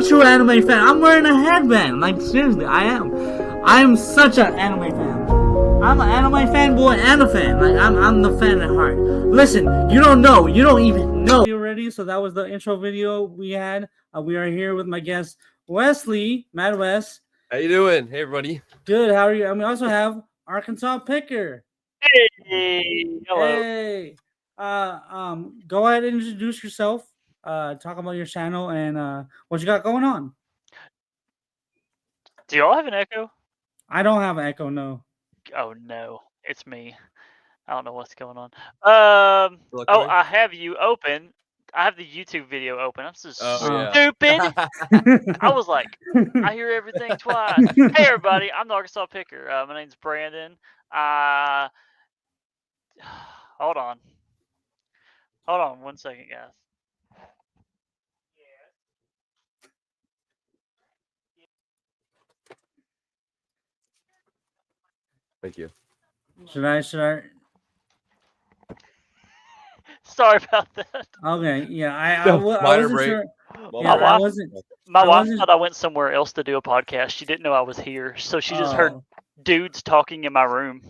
true anime fan. I'm wearing a headband. Like, seriously, I am. I am such an anime fan. I'm an anime fanboy and a fan. Like, I'm the fan at heart. Listen, you don't know. You don't even know already. So that was the intro video we had. We are here with my guest, Wesley, madwes. How you doing? Hey, everybody. Good. How are you? And we also have Arkansas Picker. Hey, hello. Hey. Go ahead and introduce yourself. Talk about your channel and what you got going on. Do y'all have an echo? I don't have an echo, no. Oh no, it's me. I don't know what's going on. I have you open. I have the YouTube video open. I'm so stupid. I was like, I hear everything twice. Hey everybody, I'm the Arkansas Picker. My name's Brandon. Hold on 1 second, guys. Thank you. Should I? Sorry about that. Okay, yeah, I wasn't sure. My wife thought I went somewhere else to do a podcast. She didn't know I was here, so she just heard dudes talking in my room.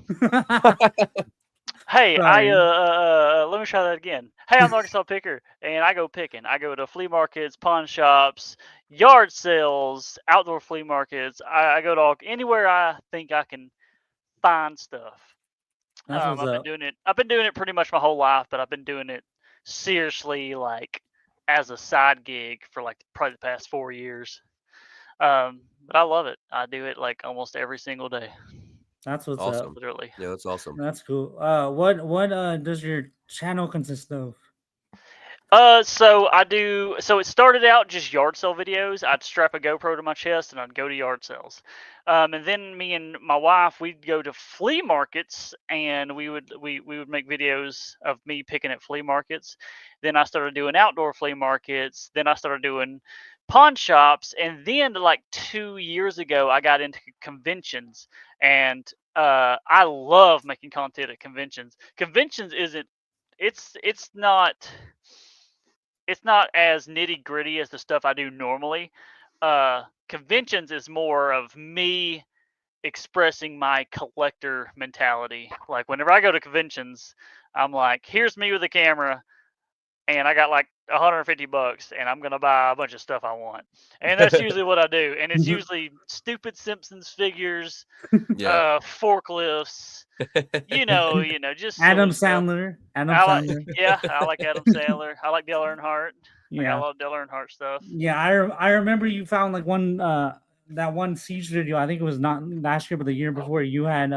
Hey, let me try that again. Hey, I'm the Arkansas Picker, and I go picking. I go to flea markets, pawn shops, yard sales, outdoor flea markets. I go to anywhere I think I can find stuff. I've been doing it pretty much my whole life, but I've been doing it seriously, like as a side gig for like probably the past 4 years. But I love it. I do it like almost every single day. That's what's awesome. up. Literally. Yeah, that's awesome. That's cool. What does your channel consist of? So it started out just yard sale videos. I'd strap a GoPro to my chest and I'd go to yard sales. And then me and my wife, we'd go to flea markets and we would make videos of me picking at flea markets. Then I started doing outdoor flea markets. Then I started doing pawn shops. And then like 2 years ago, I got into conventions and I love making content at conventions. Conventions it's not as nitty gritty as the stuff I do normally. Conventions is more of me expressing my collector mentality. Like whenever I go to conventions, I'm like, here's me with a camera and I got like $150 and I'm gonna buy a bunch of stuff I want. And that's usually what I do. And it's usually stupid Simpsons figures, forklifts, just Adam Sandler. Yeah, I like Adam Sandler. I like Dale Earnhardt. I love Dale Earnhardt stuff. Yeah, I remember you found like one that one Siege video. I think it was not last year, but the year before. You had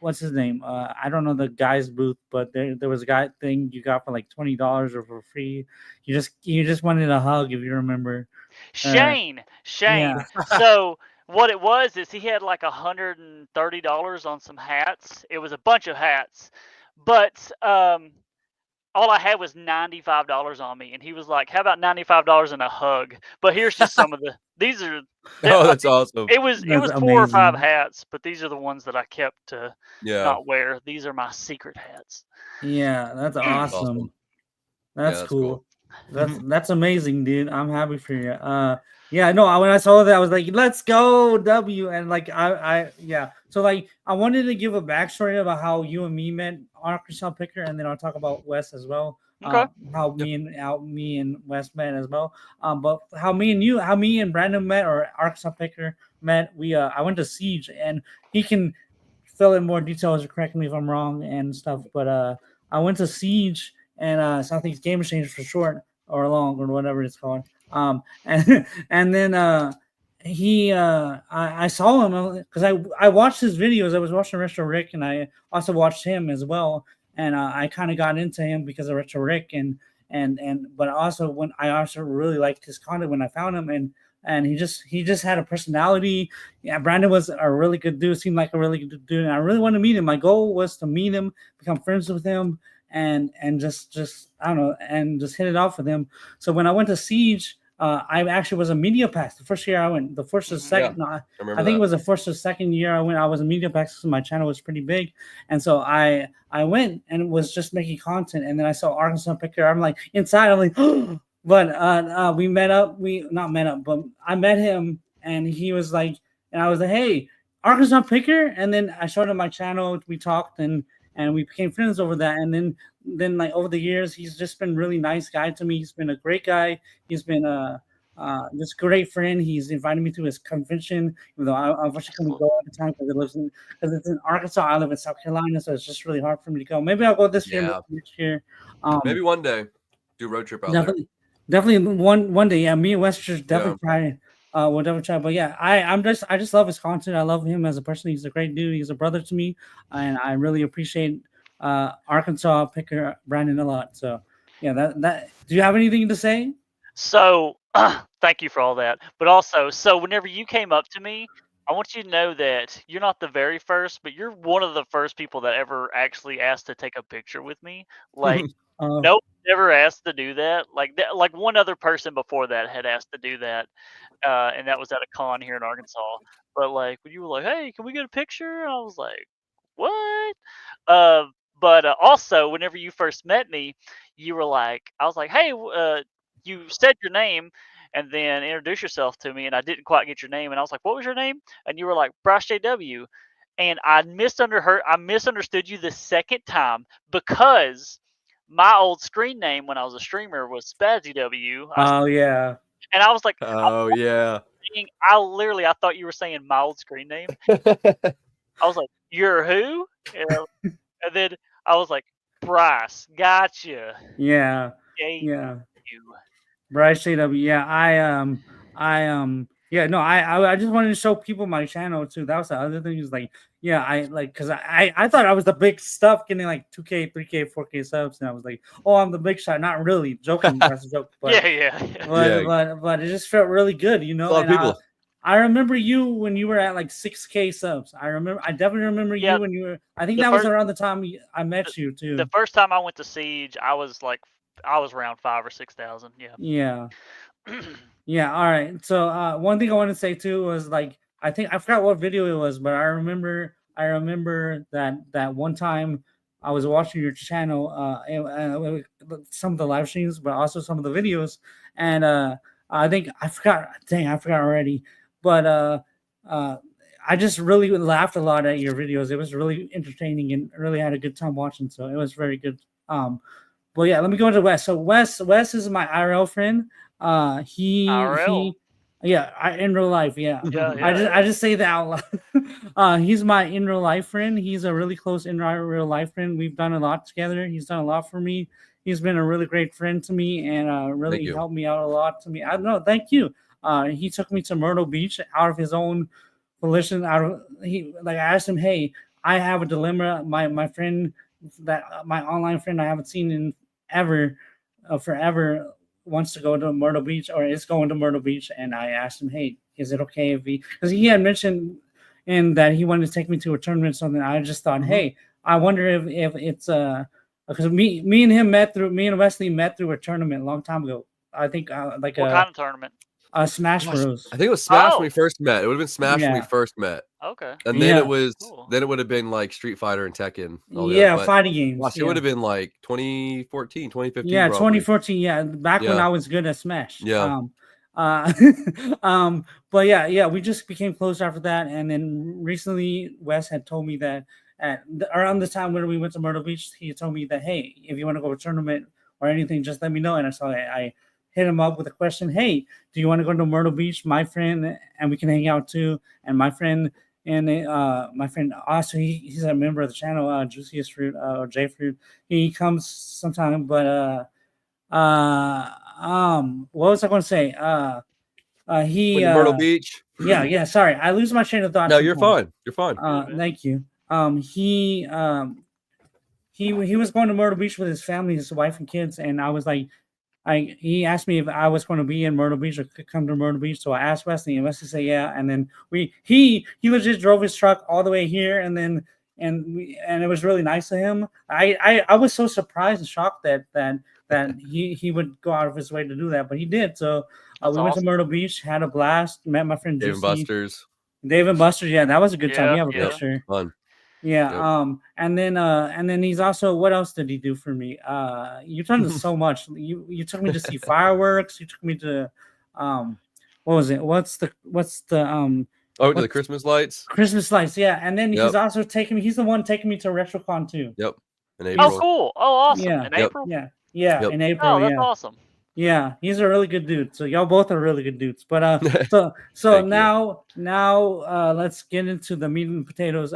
what's his name? I don't know the guy's booth, but there was a guy thing you got for like $20 or for free. You just wanted a hug, if you remember. Shane. Yeah. So what it was is he had like $130 on some hats. It was a bunch of hats, but all I had was $95 on me, and he was like, "How about $95 and a hug?" But here's just some of these are. That's awesome. It was 4 or 5 hats, but these are the ones that I kept to not wear. These are my secret hats. Yeah, that's awesome. That's cool. That's amazing, dude. I'm happy for you. Yeah, no, when I saw that, I was like, let's go, W. And like, So like, I wanted to give a backstory about how you and me met Arkansas Picker, and then I'll talk about Wes as well. Okay. How me and Wes met as well. But how me and Brandon met, or Arkansas Picker met. I went to Siege, and he can fill in more details or correct me if I'm wrong and stuff. But I went to Siege and Southeast Game Exchange for short, or long, or whatever it's called. And then I saw him because I watched his videos. I was watching Retro Rick, and I also watched him as well. And I kind of got into him because of Retro Rick, but also when I also really liked his content when I found him, and he just had a personality. Yeah, Brandon was a really good dude. Seemed like a really good dude, and I really wanted to meet him. My goal was to meet him, become friends with him, and just I don't know, and just hit it off with him. So when I went to Siege, I actually was a media pass. The first year I went, the first or second, I think it was the first or second year I went. I was a media pass because my channel was pretty big, and so I went and was just making content. And then I saw Arkansas Picker. I'm like inside. I'm like, oh, but we met up. We not met up, but I met him, and he was like, and I was like, hey, Arkansas Picker, and then I showed him my channel. We talked, and we became friends over that, and then like over the years, he's just been really nice guy to me. He's been a great guy. He's been this great friend. He's invited me to his convention, even though I wish I couldn't go at the time because it's in Arkansas. I live in South Carolina, so it's just really hard for me to go. Maybe I'll go this year, maybe next year. Maybe one day do a road trip out there. Definitely one day. Yeah, me and West should definitely try. We'll definitely try. But yeah, I just love his content. I love him as a person. He's a great dude. He's a brother to me, and I really appreciate Arkansas Picker Brandon a lot. So yeah, that. Do you have anything to say? So thank you for all that. But also, so whenever you came up to me, I want you to know that you're not the very first, but you're one of the first people that ever actually asked to take a picture with me. Like, nope, never asked to do that. Like one other person before that had asked to do that, and that was at a con here in Arkansas. But like when you were like, "Hey, can we get a picture?" I was like, "What?" But also, whenever you first met me, you were like, I was like, "Hey," you said your name and then introduced yourself to me, and I didn't quite get your name, and I was like, "What was your name?" And you were like, "BryceJW," and I misunderstood you the second time because my old screen name when I was a streamer was SpazzyW. Oh yeah. And I was like, oh yeah. I thought you were saying my old screen name. I was like, "You're who?" And then I was like, "Bryce, gotcha." Yeah. Yeah. BryceJW. Yeah, I just wanted to show people my channel too. That was the other thing. Is like, yeah, because I thought I was the big stuff, getting like 2K, 3K, 4K subs, and I was like, oh, I'm the big shot. Not really joking. That's a joke. But, but it just felt really good, you know. And I remember you when you were at like 6K subs. I definitely remember you when you were. I think that was around the time I met you too. The first time I went to Siege, I was around 5,000 or 6,000. Yeah. Yeah. Yeah. All right. So one thing I want to say too was like I forgot what video it was, but I remember that one time I was watching your channel, some of the live streams, but also some of the videos, and I think I forgot. Dang, I forgot already. But I just really laughed a lot at your videos. It was really entertaining and really had a good time watching. So it was very good. Well, yeah, let me go to Wes. So Wes is my IRL friend. In real life, yeah. I just say that out loud. He's my in real life friend. He's a really close in real life friend. We've done a lot together. He's done a lot for me. He's been a really great friend to me and really helped me out a lot to me. I don't know. Thank you. He took me to Myrtle Beach out of his own volition. I asked him, hey, I have a dilemma. My friend, my online friend I haven't seen in forever, wants to go to Myrtle Beach or is going to Myrtle Beach, and I asked him, hey, is it okay if because he had mentioned that he wanted to take me to a tournament or something. I just thought, hey, I wonder if it's because me and Wesley met through a tournament a long time ago. I think what kind of tournament? Smash Bros. I think it was Smash when we first met. It would have been Smash when we first met. Okay. And then it was then it would have been like Street Fighter and Tekken. Fighting games. It would have been like 2014, 2015. Yeah, probably. 2014. Yeah, back when I was good at Smash. Yeah. But yeah, we just became close after that, and then recently Wes had told me that around the time when we went to Myrtle Beach, he told me that, hey, if you want to go to a tournament or anything, just let me know. And I hit him up with a question. Hey, do you want to go to Myrtle Beach, my friend, and we can hang out too? And my friend also, he's a member of the channel, Juiciest Fruit or J Fruit. He comes sometime, but what was I going to say? Myrtle Beach. Yeah. Sorry, I lose my train of thought. No, you're fine. You're fine. Thank you. He was going to Myrtle Beach with his family, his wife and kids, and I was like, he asked me if I was going to be in Myrtle Beach or could come to Myrtle Beach. So I asked Wesley, and Wesley said yeah. And then he legit drove his truck all the way here, and it was really nice of him. I was so surprised and shocked that he would go out of his way to do that, but he did. So we went to Myrtle Beach, had a blast, met my friend Dave and Buster's. Dave and Buster's, yeah, that was a good time. We have a picture. Fun. Yeah. Yep. And then he's also, what else did he do for me? You've done so much. You took me to see fireworks. You took me to, what was it? Oh, to the What's Christmas lights. Christmas lights? Yeah. And then he's Yep. also taking me. He's the one taking me to RetroCon too. Yep. In Oh, April. cool. Oh, awesome. Yeah. In Yep. April? Yeah. Yep. In April. Oh, that's Yeah. awesome. Yeah, he's a really good dude. So y'all both are really good dudes. But so Thank you. now let's get into the meat and potatoes.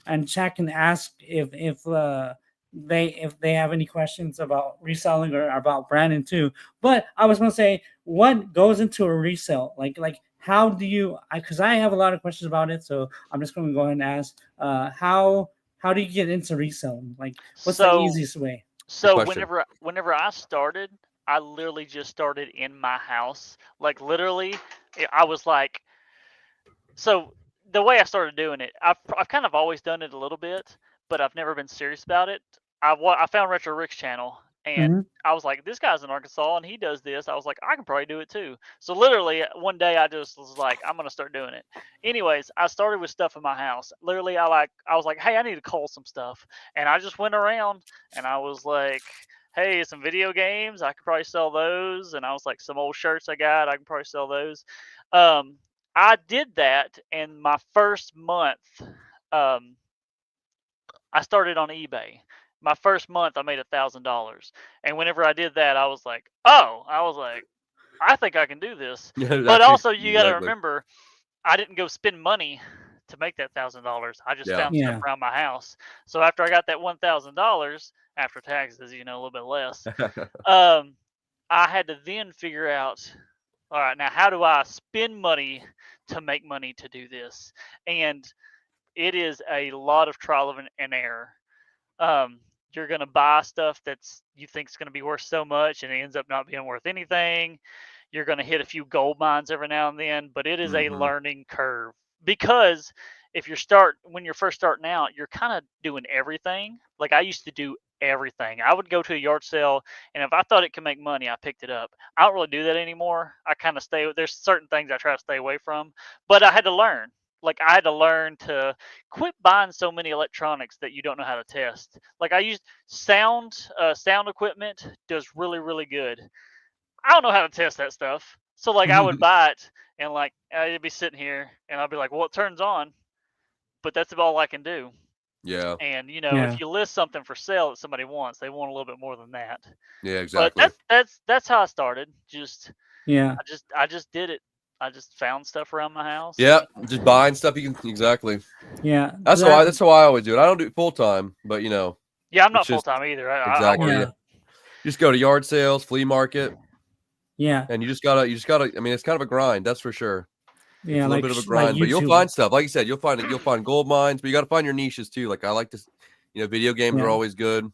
And Chad can ask if they have any questions about reselling or about branding too. But I was gonna say, what goes into a resale? Like how do you? Because I have a lot of questions about it. So I'm just gonna go ahead and ask. How do you get into reselling? Like, what's the So, easiest way? so question. whenever I started, I literally just started in my house. Like literally, I was like, so the way I started doing it, I've kind of always done it a little bit, but I've never been serious about it. I found Retro Rick's channel, and Mhm. I was like, this guy's in Arkansas and he does this. I was like, I can probably do it too. So literally one day I just was like, I'm gonna start doing it. Anyways, I started with stuff in my house. Literally, I was like, hey, I need to cull some stuff, and I just went around and I was like, hey, some video games, I could probably sell those, and I was like, some old shirts I got, I can probably sell those. Um, I did that in my first month. Um, I started on eBay. My first month, I made $1,000, and whenever I did that, I was like, "Oh!" I was like, "I think I can do this." Yeah, But actually, also, you got to exactly. remember, I didn't go spend money to make that $1,000. I just Yeah. found stuff Yeah. around my house. So after I got that $1,000 after taxes, a little bit less, um, I had to then figure out, all right, now how do I spend money to make money to do this? And it is a lot of trial and error. Um, you're gonna buy stuff that's you think is gonna be worth so much, and it ends up not being worth anything. You're gonna hit a few gold mines every now and then, but it is a Hmm. learning curve because if when you're first starting out, you're kind of doing everything. Like I used to do everything. I would go to a yard sale, and if I thought it could make money, I picked it up. I don't really do that anymore. I kind of stay. There's certain things I try to stay away from, but I had to learn. Like I had to learn to quit buying so many electronics that you don't know how to test. Like I used sound equipment does really good. I don't know how to test that stuff. So like I would buy it and like it'd be sitting here and I'd be like, well, it turns on, but that's about all I can do. Yeah. And Yeah. if you list something for sale that somebody wants, they want a little bit more than that. Yeah. But Exactly. that's how I started. Just Yeah. I just did it. I just found stuff around my house. Yeah. Just buying stuff you can exactly. Yeah. That's how I always do it. I don't do it full time, but Yeah, I'm it's not full just time either. I exactly. work. Yeah. Yeah. You just go to yard sales, flea market, Yeah. and you just gotta. I mean, it's kind of a grind, that's for sure. It's Yeah. a little bit of a Like grind, but you'll YouTube. find stuff. Like you said, you'll find gold mines, but you got to find your niches too. Like I like to, video games are Yeah. always good.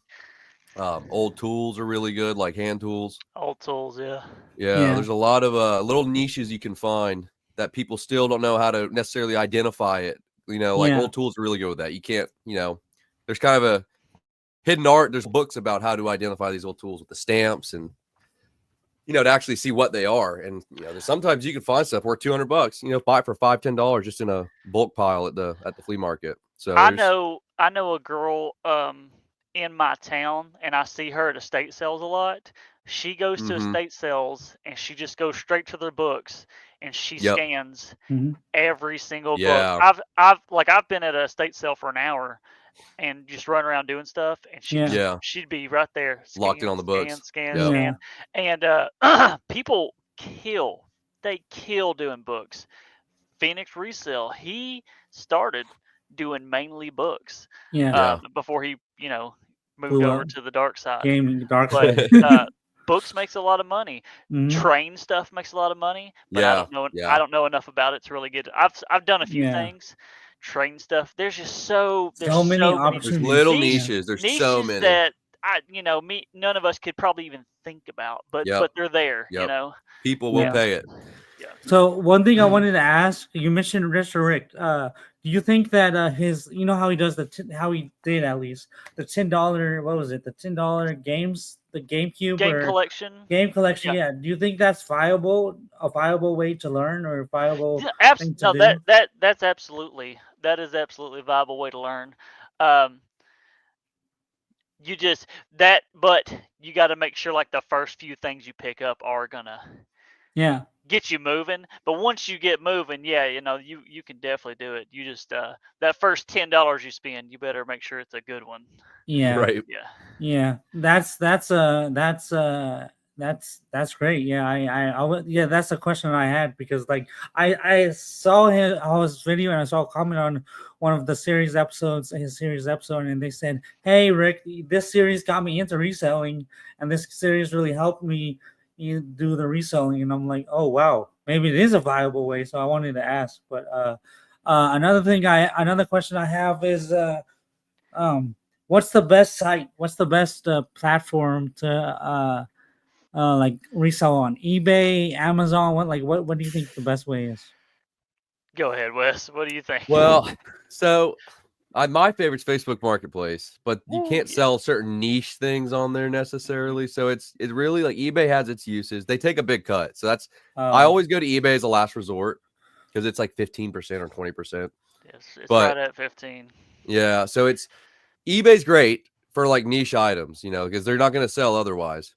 Old tools are really good, like hand tools. Old tools, yeah. Yeah, Yeah. there's a lot of little niches you can find that people still don't know how to necessarily identify it. Like Yeah. old tools are really good with that. You can't, there's kind of a hidden art. There's books about how to identify these old tools with the stamps and to actually see what they are. And there's sometimes you can find stuff worth $200. Buy it for $5-10 just in a bulk pile at the flea market. So I know a girl in my town, and I see her at estate sales a lot. She goes to mm-hmm. estate sales and she just goes straight to their books and she Yep. scans Mhm. every single book. Yeah. I've been at a estate sale for an hour and just run around doing stuff, and Yeah. Yeah. she'd be right there Locked in on the books. Yep. Yeah. and people they kill doing books. Phoenix Resell, he started doing mainly books Yeah. Yeah. before he, moved Blew over up. to the dark side. Gaming dark But side. books makes a lot of money. Mhm. Train stuff makes a lot of money, but I Yeah. don't know. Yeah. I don't know enough about it to really get. I've done a few Yeah. things. Train stuff. There's just so So many many There's opportunities. little niche niches. There's so niches many. that none of us could probably even think about, but Yep. they're there. Yep. People will Yeah. pay it. Yeah. So one thing I wanted to ask, you mentioned Mr. Rick. Do you think that his, how he does how he did at least the $10, what was it, the $10 games, the GameCube Game or collection. game collection? Yeah. Yeah. Do you think that's a viable way to learn or a viable Yeah, thing to no, do? that's absolutely that is absolutely a viable way to learn. Um, you just that, but you got to make sure like the first few things you pick up are gonna Yeah. get you moving. But once you get moving, yeah, you can definitely do it. You just that first $10 you spend, you better make sure it's a good one. Yeah. Right. Yeah. Yeah, that's great. Yeah, yeah, that's a question I had because like I saw his video and I saw a comment on one of the his series episode, and they said, "Hey Rick, this series got me into reselling, and this series really helped me do the reselling." And I'm like, "Oh wow, maybe it is a viable way." So I wanted to ask, but another question I have is um what's the best site? What's the best platform to like resell on? eBay, Amazon? What do you think the best way is? Go ahead, Wes. What do you think? Well, so my favorite's Facebook Marketplace, but you Ooh, can't yeah. sell certain niche things on there necessarily. So it's really like eBay has its uses. They take a big cut. So that's I always go to eBay as a last resort because it's like 15% or 20%. It's But right at 15. yeah, so it's eBay's great for like niche items, because they're not going to sell otherwise.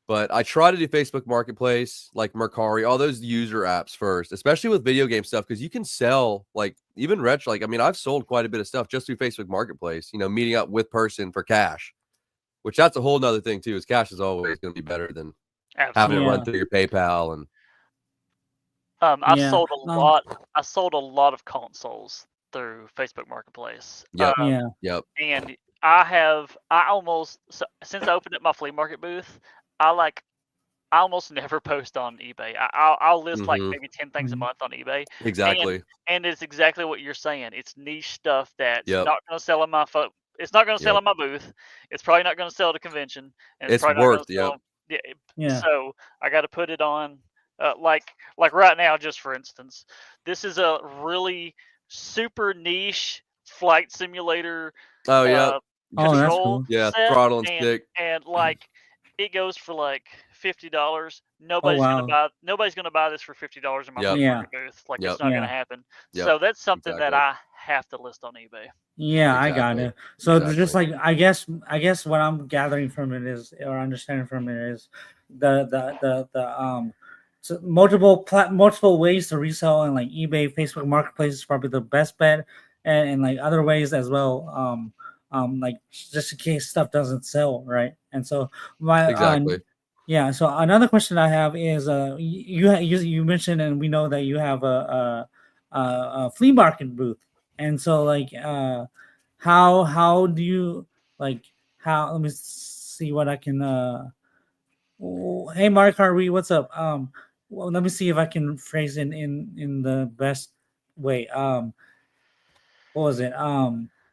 But I try to do Facebook Marketplace, like Mercari, all those user apps first, especially with video game stuff, because you can sell like even retro. Like, I mean, I've sold quite a bit of stuff just through Facebook Marketplace, meeting up with person for cash, which that's a whole nother thing too, is cash is always going to be better than having it Absolutely. run through your PayPal. And I Yeah. sold a lot. I sold a lot of consoles through Facebook Marketplace. Yep. Yeah. Yep. And since I opened up my flea market booth, I almost never post on eBay. I'll list like maybe 10 things a month on eBay. Exactly. And it's exactly what you're saying. It's niche stuff that's Yep. not going to sell in my it's not going to sell in my booth. It's probably not going to sell at a convention, and It's probably not going worth, to sell. yep. Yeah. So I got to put it on, like right now, just for instance, this is a really super niche flight simulator Oh, yeah. Oh, that's control cool. Yeah. set, Throttle and stick. and like it goes for like $50. Oh Nobody's gonna buy this for $50 in my Yep. flea Yeah. market booth. Like Yep. it's not Yeah. gonna happen. Yep. So that's something that Exactly. I have to list on eBay. Yeah, I got Exactly. it. So Exactly. just like I guess what I'm gathering from it is, or understanding from it is, the so multiple ways to resell, and like eBay, Facebook Marketplace is probably the best bet, and like other ways as well. Like just in case stuff doesn't sell, right? And so Exactly. yeah. So another question I have is, you mentioned, and we know that you have a flea market booth, and so like how do you like how? Let me see what I can. Hey Mark Harvey, what's up? Well, let me see if I can phrase it in the best way. What was it?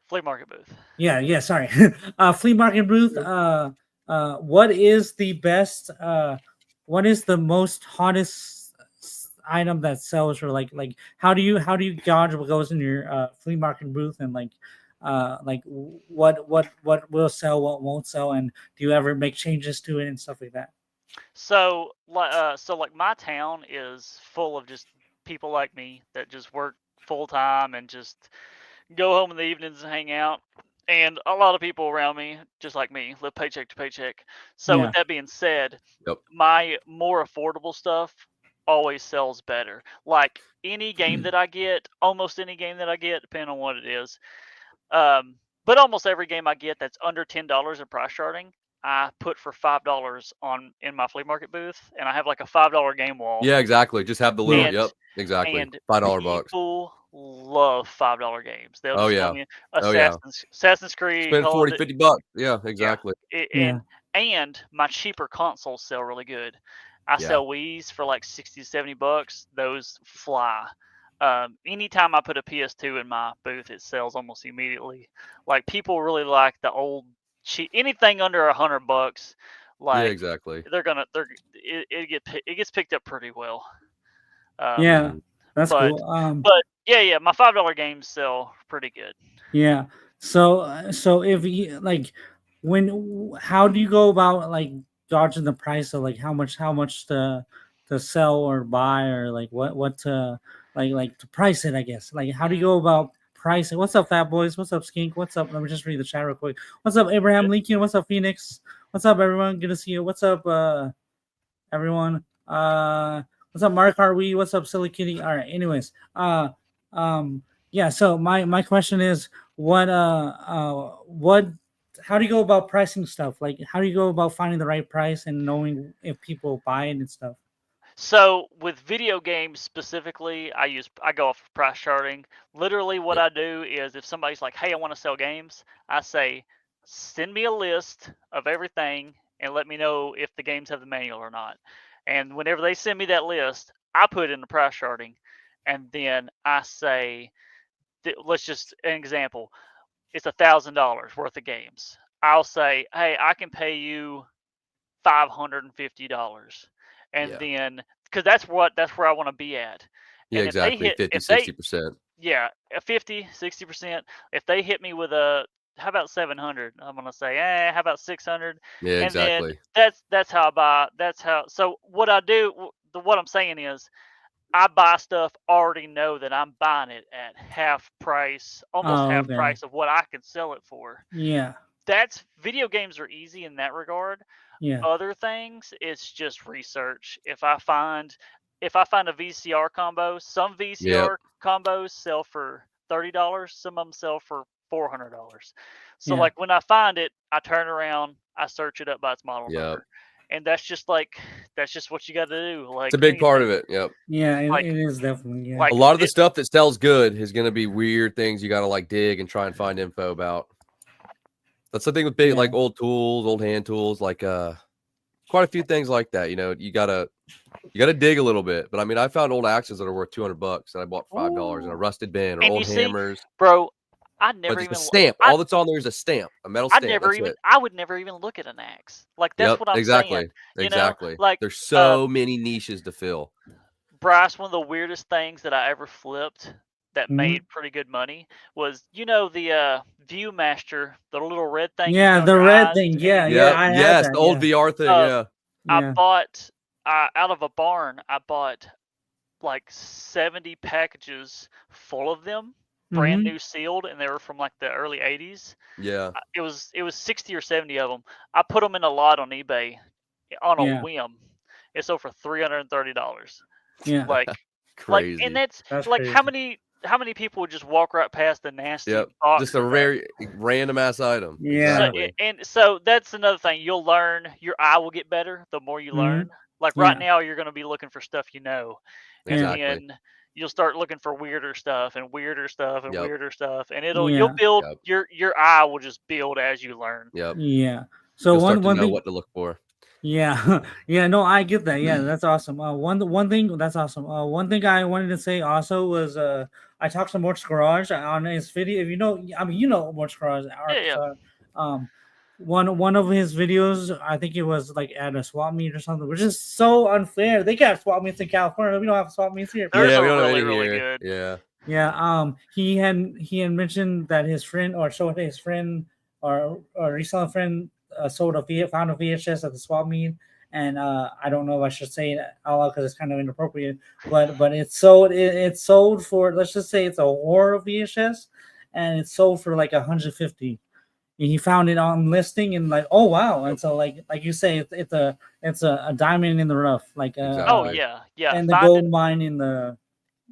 Flea market booth. Yeah, sorry. Flea market booth. What is the best? What is the most hottest item that sells, or like how do you gauge what goes in your flea market booth, and like what will sell, what won't sell, and do you ever make changes to it and stuff like that? So like my town is full of just people like me that just work full time and just go home in the evenings and hang out. And a lot of people around me, just like me, live paycheck to paycheck. So with Yeah. that being said, Yep. my more affordable stuff always sells better. Like any game that I get, almost any game that I get, depending on what it is. But almost every game I get that's under $10 in price charting, I put for $5 in my flea market booth, and I have like a $5 game wall. Yeah, exactly. Just have the little. Yeah. Yep. Exactly. And $5 bucks. people love $5 games. They'll Oh just yeah. tell me Oh yeah. Assassin's Creed, Spend Call of 40, $50. Yeah. yeah, Exactly. Yeah. and my cheaper consoles sell really good. I Yeah. sell Wii's for like 60 to $70. Those fly. Anytime I put a PS2 in my booth, it sells almost immediately. Like people really like the old cheap, anything under $100. Yeah. Like Exactly. it gets picked up pretty well. Yeah. That's but cool. but yeah, my $5 games sell pretty good. Yeah. So if you like, how do you go about like dodging the price of like how much to sell or buy, or like what to like to price it, I guess. Like how do you go about pricing. What's up, Fat Boys? What's up, Skink? What's up? Let me just read the chat real quick. What's up, Abraham Lincoln? What's up, Phoenix? What's up, everyone? Good to see you. What's up, everyone? What's up, Mark Harvey? What's up, Silly Kitty? All right. Anyways, yeah. So my question is, what how do you go about pricing stuff? Like, how do you go about finding the right price and knowing if people buy it and stuff? So with video games specifically, I go off price charting. Literally, what I do is if somebody's like, "Hey, I want to sell games," I say, "Send me a list of everything and let me know if the games have the manual or not." And whenever they send me that list, I put in the price charting, and then I say, let's just an example. It's $1,000 worth of games. I'll say, "Hey, I can pay you $550," and then because that's where I want to be at. Yeah, And exactly. 50, 60%. Yeah, a 50, 60%. If they hit me with a, how about 700? I'm gonna say, how about 600? Yeah, And then exactly. that's how I buy. That's how. So what I do, what I'm saying is, I buy stuff already know that I'm buying it at half price, almost Oh, half okay. price of what I could sell it for. Yeah. That's video games are easy in that regard. Yeah. Other things, it's just research. If I find a VCR combo, some VCR combos sell for $30, some of them sell for $400. So Yeah. like when I find it, I turn around, I search it up by its model number. And that's just what you got to do. Like It's a big part of it. Yep. Yeah, Like- it is definitely. Yeah. like A lot of the stuff that sells good is going to be weird things you got to like dig and try and find info about. That's the thing with big, like old tools, old hand tools, like quite a few things like that. You know, you gotta dig a little bit. But I mean, I found old axes that are worth $200 that I bought for $5 in a rusted bin, or And old you see, hammers. bro, I never But it's even a stamp. All that's on there is a stamp, a metal stamp. I would never even look at an axe. Like that's what I'm saying. Exactly. Like there's so many niches to fill. Bryce, one of the weirdest things that I ever flipped that made pretty good money was, the Viewmaster, the little red thing. Yeah, the red thing. Yeah, I had that. The old VR thing. I bought out of a barn. I bought like 70 packages full of them, brand new sealed, and they were from like the early 80s. Yeah. It was 60 or 70 of them. I put them in a lot on eBay on a whim. It sold for $330. Yeah. Like crazy. And that's like crazy. how many people would just walk right past the nasty box? Just a very random ass item. Yeah. Exactly. So that's another thing. You'll learn. Your eye will get better the more you learn. Like right now, you're going to be looking for stuff you know. Exactly. And you'll start looking for weirder stuff and weirder stuff and weirder stuff. And you'll build your eye will just build as you learn. Yep. Yeah. So you'll one know thing, what to look for. Yeah, yeah, no, I get that. Yeah, that's awesome. One thing that's awesome. One thing I wanted to say also was I talked to Mort's Garage on his video. If you know, I mean, you know Mort's Garage. One of his videos, I think it was like at a swap meet or something, which is so unfair. They got swap meets in California. We don't have swap meets here. They're really good. Yeah. Yeah. He had mentioned that his friend or showed his friend or reselling friend found a VHS at the swap meet, and I don't know if I should say it out loud because it's kind of inappropriate, but it's sold. It's sold for, let's just say it's a horror VHS, and it's sold for like $150. He found it on listing and like, oh wow, and so like you say, it's a diamond in the rough, like oh yeah, and the gold mine in the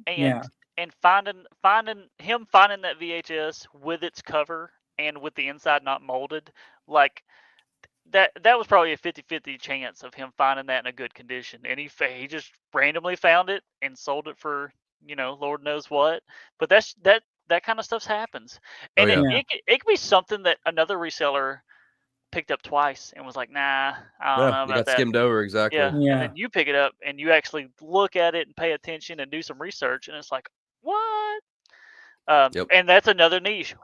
and finding that VHS with its cover and with the inside not molded, like that was probably a 50-50 chance of him finding that in a good condition, and he just randomly found it and sold it for Lord knows what. But that kind of stuff happens, and it could be something that another reseller picked up twice and was like, nah, I don't know about that. Skimmed over. Exactly. Yeah. And then you pick it up and you actually look at it and pay attention and do some research, and it's like, what? And that's another niche.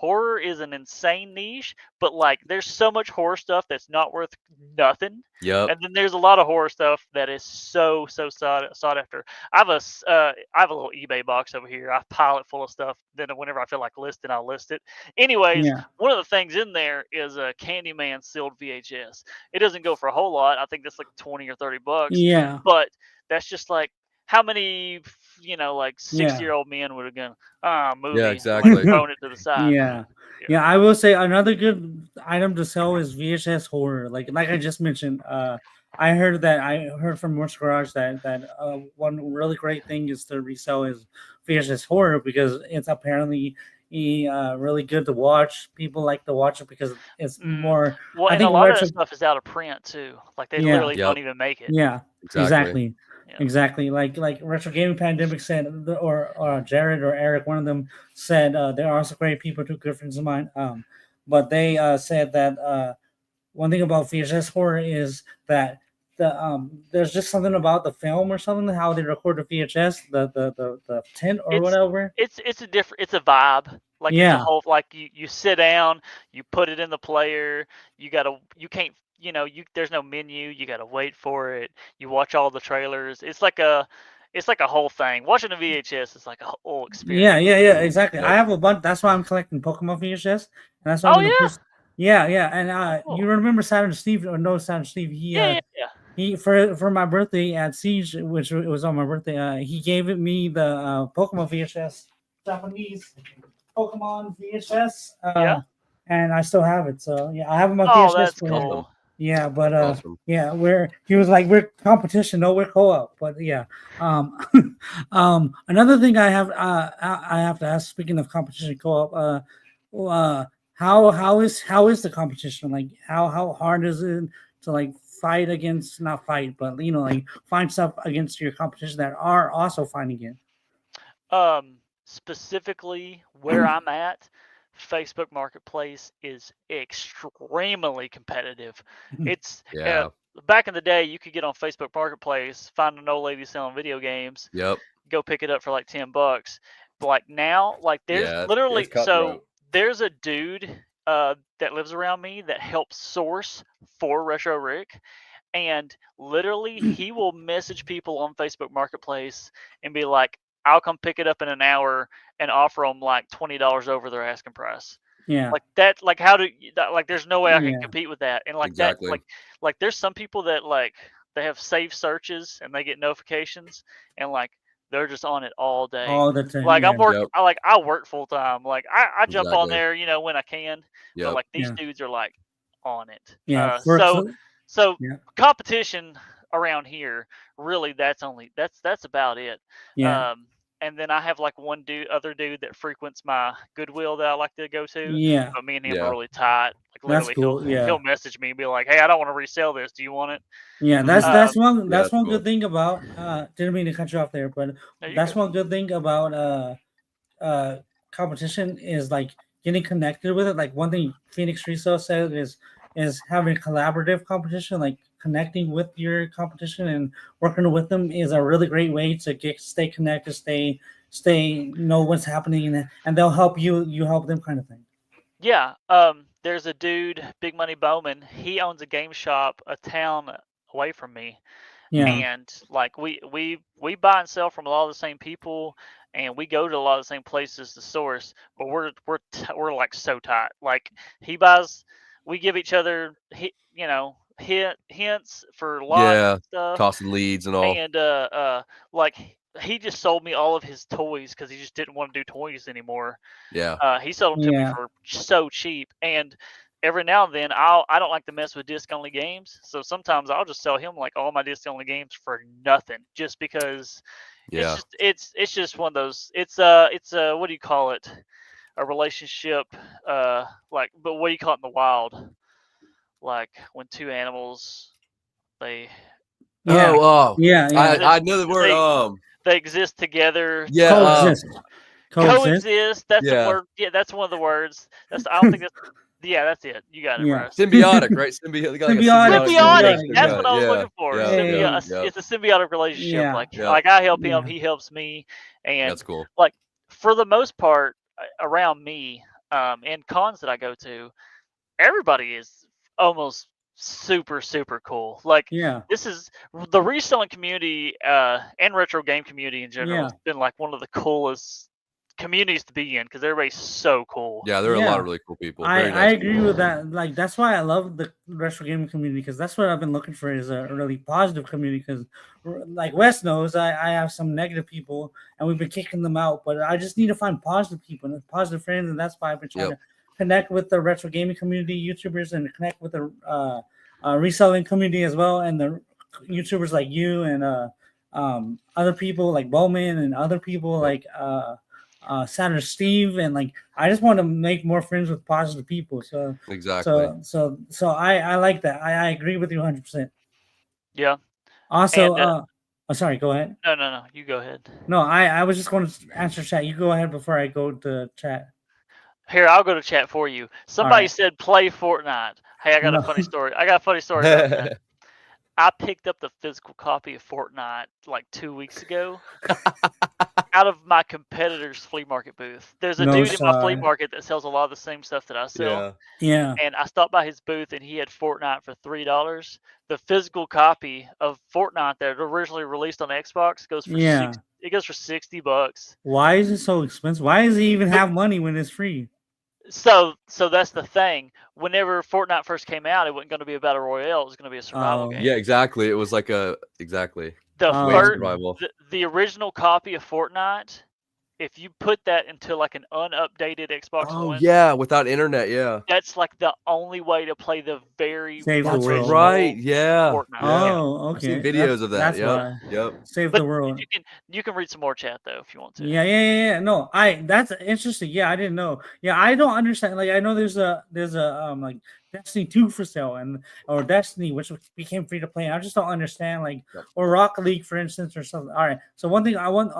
Horror is an insane niche, but like there's so much horror stuff that's not worth nothing. Yep. And then there's a lot of horror stuff that is so sought after. I have a little eBay box over here. I pile it full of stuff. Then whenever I feel like listing, I'll list it. Anyways, one of the things in there is a Candyman sealed VHS. It doesn't go for a whole lot. I think that's like $20 or $30. Yeah. But that's just like, how many, like 60-year-old men would have gone, movie, Yeah, like, exactly. throwing it to the side. Yeah. I will say another good item to sell is VHS horror. Like I just mentioned, I heard from Merch Garage that one really great thing is to resell is VHS horror because it's apparently really good to watch. People like to watch it because it's more. Well, I and a think lot of that retro. stuff is out of print too. Like they Yeah. literally Yep. don't even make it. Yeah. Exactly. Exactly. Like Retro Gaming Pandemic said, or Jared or Eric, one of them said there are some great people, two good friends of mine. But they said that one thing about VHS horror is that there's just something about the film or something how they record the VHS, the tint or whatever. It's a vibe. Like it's a Yeah. whole, like you sit down, you put it in the player, you can't, there's no menu, you gotta wait for it. You watch all the trailers. It's like a whole thing. Watching a VHS is like a whole experience. Yeah, exactly. Yep. I have a bunch. That's why I'm collecting Pokemon VHS, and that's why Oh I'm the yeah. first. Yeah, and Cool. you remember Saturn Steve or no Saturn Steve? Yeah. He for my birthday at Siege, which it was on my birthday. He gave me the Pokemon VHS, Japanese Pokemon VHS. Yeah. And I still have it. So yeah, I have my Oh, VHS. that's player. cool. Yeah, but Awesome. yeah, he was like we're competition, no, we're co-op. But yeah, another thing I have to ask. Speaking of competition co-op, how is the competition? Like how hard is it to like fight against, not fight, but like find stuff against your competition that are also finding it? Specifically where I'm at, Facebook Marketplace is extremely competitive. It's Yeah. back in the day, you could get on Facebook Marketplace, find an old lady selling video games, Yep. go pick it up for like $10. But like now, like there's Yeah, literally it's cutthroat. there's a dude that lives around me that helps source for Retro Rick. And literally, he will message people on Facebook Marketplace and be like, I'll come pick it up in an hour and offer them like $20 over their asking price. Yeah. Like that, like how do like there's no way I can Yeah. compete with that. And like Exactly. that, like there's some people that like they have saved searches and they get notifications and like they're just on it all day. All the time. Like yeah. I'm working, Yep. I work full time. Like I jump on Exactly. there, when I can. But Yep. like these Yeah. dudes are like on it. Yeah. So Yeah. competition around here, really, that's about it. Yeah. And then I have like one other dude that frequents my Goodwill that I like to go to. Yeah. But me and him Yeah. are really tight. Like That's literally, cool. Yeah. he'll message me and be like, "Hey, I don't want to resell this. Do you want it?" Yeah, Mhm. that's one Yeah, that's that's one cool. good thing about didn't mean to cut you off there, but No, you're that's good. one good thing about competition is like getting connected with it. Like one thing Phoenix Reso said is having collaborative competition, like connecting with your competition and working with them is a really great way to stay connected, stay know what's happening, and they'll help you help them kind of thing. Yeah. There's a dude, Big Money Bowman. He owns a game shop a town away from me. Yeah. And like we buy and sell from a lot of the same people, and we go to a lot of the same places to source. But we're like so tight. Like he buys, we give each other hints for lots Yeah. and stuff. Tossing leads and all. And like he just sold me all of his toys because he just didn't want to do toys anymore. Yeah. He sold them to me Yeah. for so cheap. And every now and then I don't like to mess with disc only games, so sometimes I'll just sell him like all my disc only games for nothing, just because Yeah. it's just one of those, it's a what do you call it, a relationship, like, but what do you call it in the wild, like when two animals they Yeah. Oh. Yeah. I know the word. they exist together. Yeah. Coexist. That's Yeah. the word. Yeah, that's one of the words. I don't think that's. Yeah, that's it. You got it, Yeah. Bryce. Symbiotic, right? Symbiotic. Symbiotic. That's what I was Yeah. looking for. Yeah. It's a symbiotic relationship. Yeah. Like I help him, Yeah. he helps me, and That's cool. like for the most part around me, in cons that I go to, everybody is almost super cool. Like Yeah. this is the reselling community and retro game community in general. Yeah. It's been like one of the coolest communities to be in because everybody's so cool. Yeah, there are a lot Yeah. of really cool people. I Very nice agree people. with that. Like that's why I love the retro gaming community because that's what I've been looking for is a really positive community. Because like Wes knows, I have some negative people and we've been kicking them out. But I just need to find positive people and positive friends, and that's why I've been trying Yep. to connect with the retro gaming community YouTubers and connect with the reselling community as well, and the YouTubers like you and other people like Bowman and other people Yep. like Saturn Steve, and like I just want to make more friends with positive people. So Exactly. I like that. I agree with you 100%. Yeah. Also, And oh, sorry, go ahead. no, you go ahead. No, I was just going to answer chat. You go ahead before I go to chat. Here, I'll go to chat for you. Somebody right. said play Fortnite. Hey, I got a No. funny story. I got a funny story about that. I picked up the physical copy of Fortnite like 2 weeks ago out of my competitor's flea market booth. There's a No, dude in my flea sorry. market that sells a lot of the same stuff that I sell. Yeah. And I stopped by his booth and he had Fortnite for $3. The physical copy of Fortnite that originally released on Xbox goes for Yeah. it goes for $60. Why is it so expensive? Why does he even have money when it's free? So that's the thing. Whenever Fortnite first came out, it wasn't going to be a battle royale. It was going to be a survival Oh. game. Yeah, exactly. It was like exactly. The Oh. first, survival. the original copy of Fortnite, if you put that into like an unupdated Xbox Oh One, yeah, without internet, yeah. that's like the only way to play the very Save the That's world. right. Yeah. Fortnite. Yeah. Oh, I've seen okay. videos of that. That's Yep. why. Yep. Save But the world. you can read some more chat though if you want to. Yeah. No, that's interesting. Yeah, I didn't know. Yeah, I don't understand. Like, I know there's a like Destiny 2 for sale or Destiny, which became free to play. I just don't understand, like, Yep. or Rocket League, for instance, or something. All right. So one thing I want.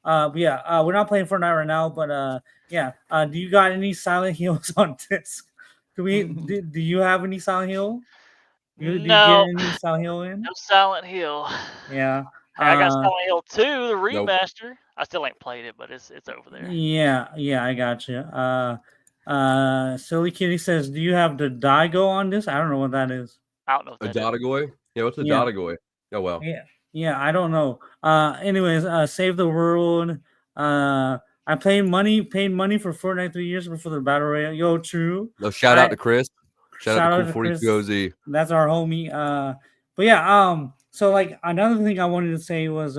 We're not playing Fortnite right now, but do you got any Silent Hills on disc? Do you have any Silent Hill? Do you get No, any Silent Hill in? no Silent Hill. Yeah. Hey, I got Silent Hill 2, the Nope. remaster. I still ain't played it, but it's over there. Yeah, I got you. Silly Kitty says, "Do you have the Daigo on this?" I don't know what that is. I don't know A what that is. Dotagoy? Yeah, what's a Yeah. Dotagoy? Oh well. Yeah, I don't know. Anyways, Save the World. I paid money for Fortnite 3 years before the battle royale. Yo, true. No, shout out to Chris. Shout out to Cool Chris. 42OZ. That's our homie. But yeah, so like another thing I wanted to say was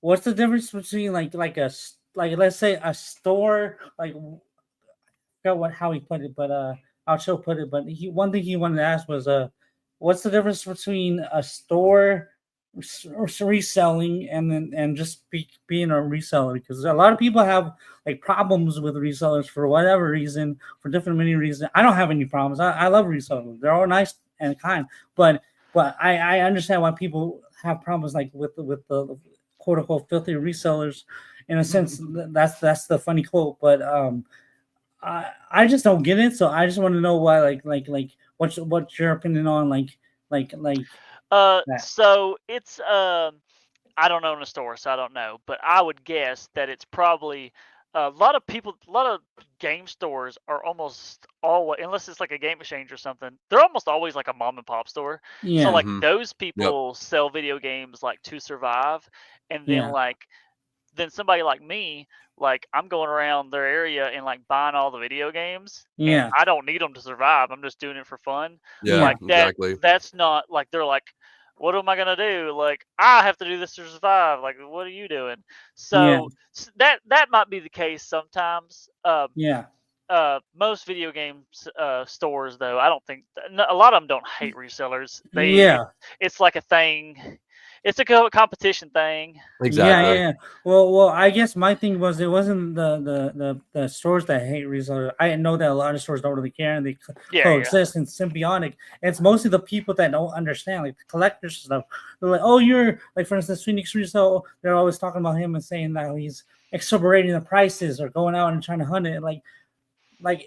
what's the difference between like let's say a store, like, I forgot how he put it, but I'll show put it. But one thing he wanted to ask was what's the difference between a store reselling and just being a reseller? Because a lot of people have like problems with resellers for whatever reason, for different many reasons. I don't have any problems. I love resellers. They're all nice and kind, but I understand why people have problems like with the quote unquote filthy resellers. In a sense, that's the funny quote, but I just don't get it. So I just want to know why, like what's your opinion on like that. So it's I don't own a store, so I don't know, but I would guess that it's probably a lot of game stores are almost always, unless it's like a game exchange or something, they're almost always like a mom and pop store. Yeah. So like those people sell video games like to survive, and then then somebody like me, like I'm going around their area and like buying all the video games. Yeah. And I don't need them to survive. I'm just doing it for fun. Yeah, like exactly. That's not like they're like, what am I gonna do? Like I have to do this to survive. Like what are you doing? So that might be the case sometimes. Most video game stores though, I don't think a lot of them don't hate resellers. It's like a thing. It's a competition thing. Exactly. Yeah. Well, I guess my thing was it wasn't the stores that hate resellers. I know that a lot of stores don't really care and they coexist and symbiotic. It's mostly the people that don't understand, like the collectors and stuff. They're like, oh, you're like, for instance, Phoenix Resell. They're always talking about him and saying that he's exorbitant the prices or going out and trying to hunt it. Like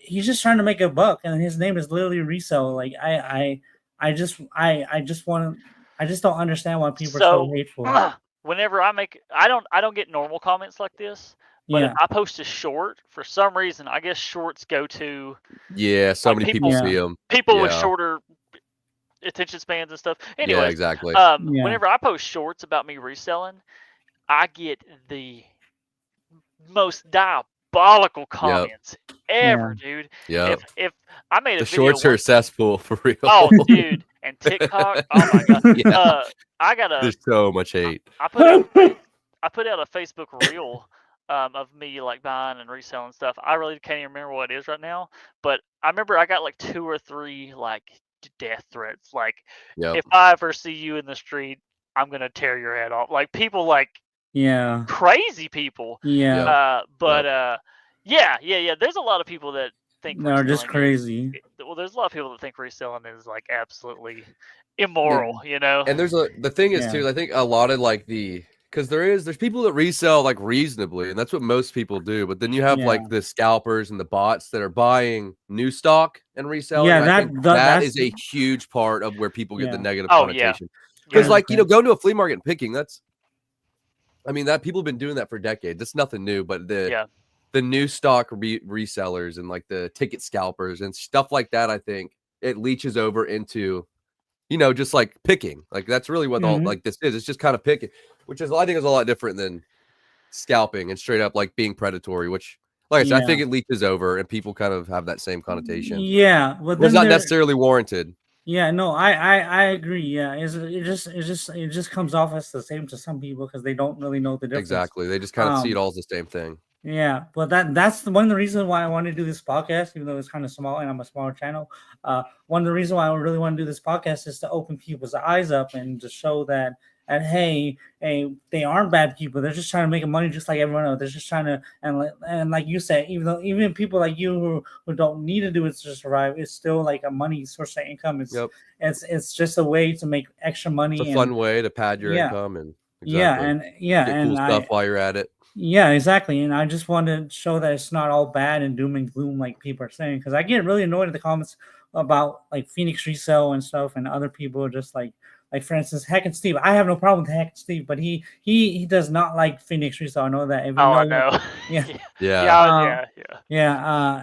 he's just trying to make a buck, and his name is literally Resell. Like I just don't understand why people are so hateful. Whenever I don't get normal comments like this, but if I post a short, for some reason, I guess shorts go to so like many people see them. People with shorter attention spans and stuff. Anyways, exactly. Whenever I post shorts about me reselling, I get the most diabolical comments ever, dude. Yeah. If I made a The video shorts are a cesspool for real. oh, dude, and TikTok, oh my god. Yeah. I got a There's so much hate. I put out I put out a Facebook reel of me like buying and reselling stuff. I really can't even remember what it is right now, but I remember I got like 2 or 3 like death threats. Like, Yep. if I ever see you in the street, I'm gonna tear your head off. Like people like Yeah. crazy people. Yeah. Yeah. There's a lot of people that think They're just reselling is crazy. well. There's a lot of people that think reselling is like absolutely immoral. You know. And the thing is Yeah. too, I think a lot of like because there's people that resell like reasonably, and that's what most people do. But then you have Yeah. like the scalpers and the bots that are buying new stock and reselling. Yeah, and I think that that's is a huge part of where people get the Yeah. negative Oh, yeah. connotation. Because Yeah. like going to a flea market and picking, that people have been doing that for decades. That's nothing new. But the new stock resellers and like the ticket scalpers and stuff like that, I think it leaches over into just like picking. Like that's really what all like this is. It's just kind of picking, which is I think is a lot different than scalping and straight up like being predatory, which like I said, I think it leaches over and people kind of have that same connotation. Yeah, but it's not necessarily warranted. Yeah, no, I agree. Yeah, it just comes off as the same to some people because they don't really know the difference. Exactly. They just kind of see it all as the same thing. Yeah, but that's one of the reasons why I want to do this podcast, even though it's kind of small and I'm a smaller channel. One of the reasons why I really want to do this podcast is to open people's eyes up and to show that hey, they aren't bad people. They're just trying to make money just like everyone else. They're just trying to and like you said, even people like you who don't need to do it to survive, it's still like a money source of income. It's just a way to make extra money. It's a fun way to pad your income and get cool stuff while you're at it. Yeah, exactly. And I just want to show that it's not all bad and doom and gloom like people are saying, because I get really annoyed at the comments about like Phoenix Resell and stuff, and other people are just like for instance, Heck and Steve. I have no problem with Heck and Steve, but he does not like Phoenix Resell. I know that. I know. Yeah.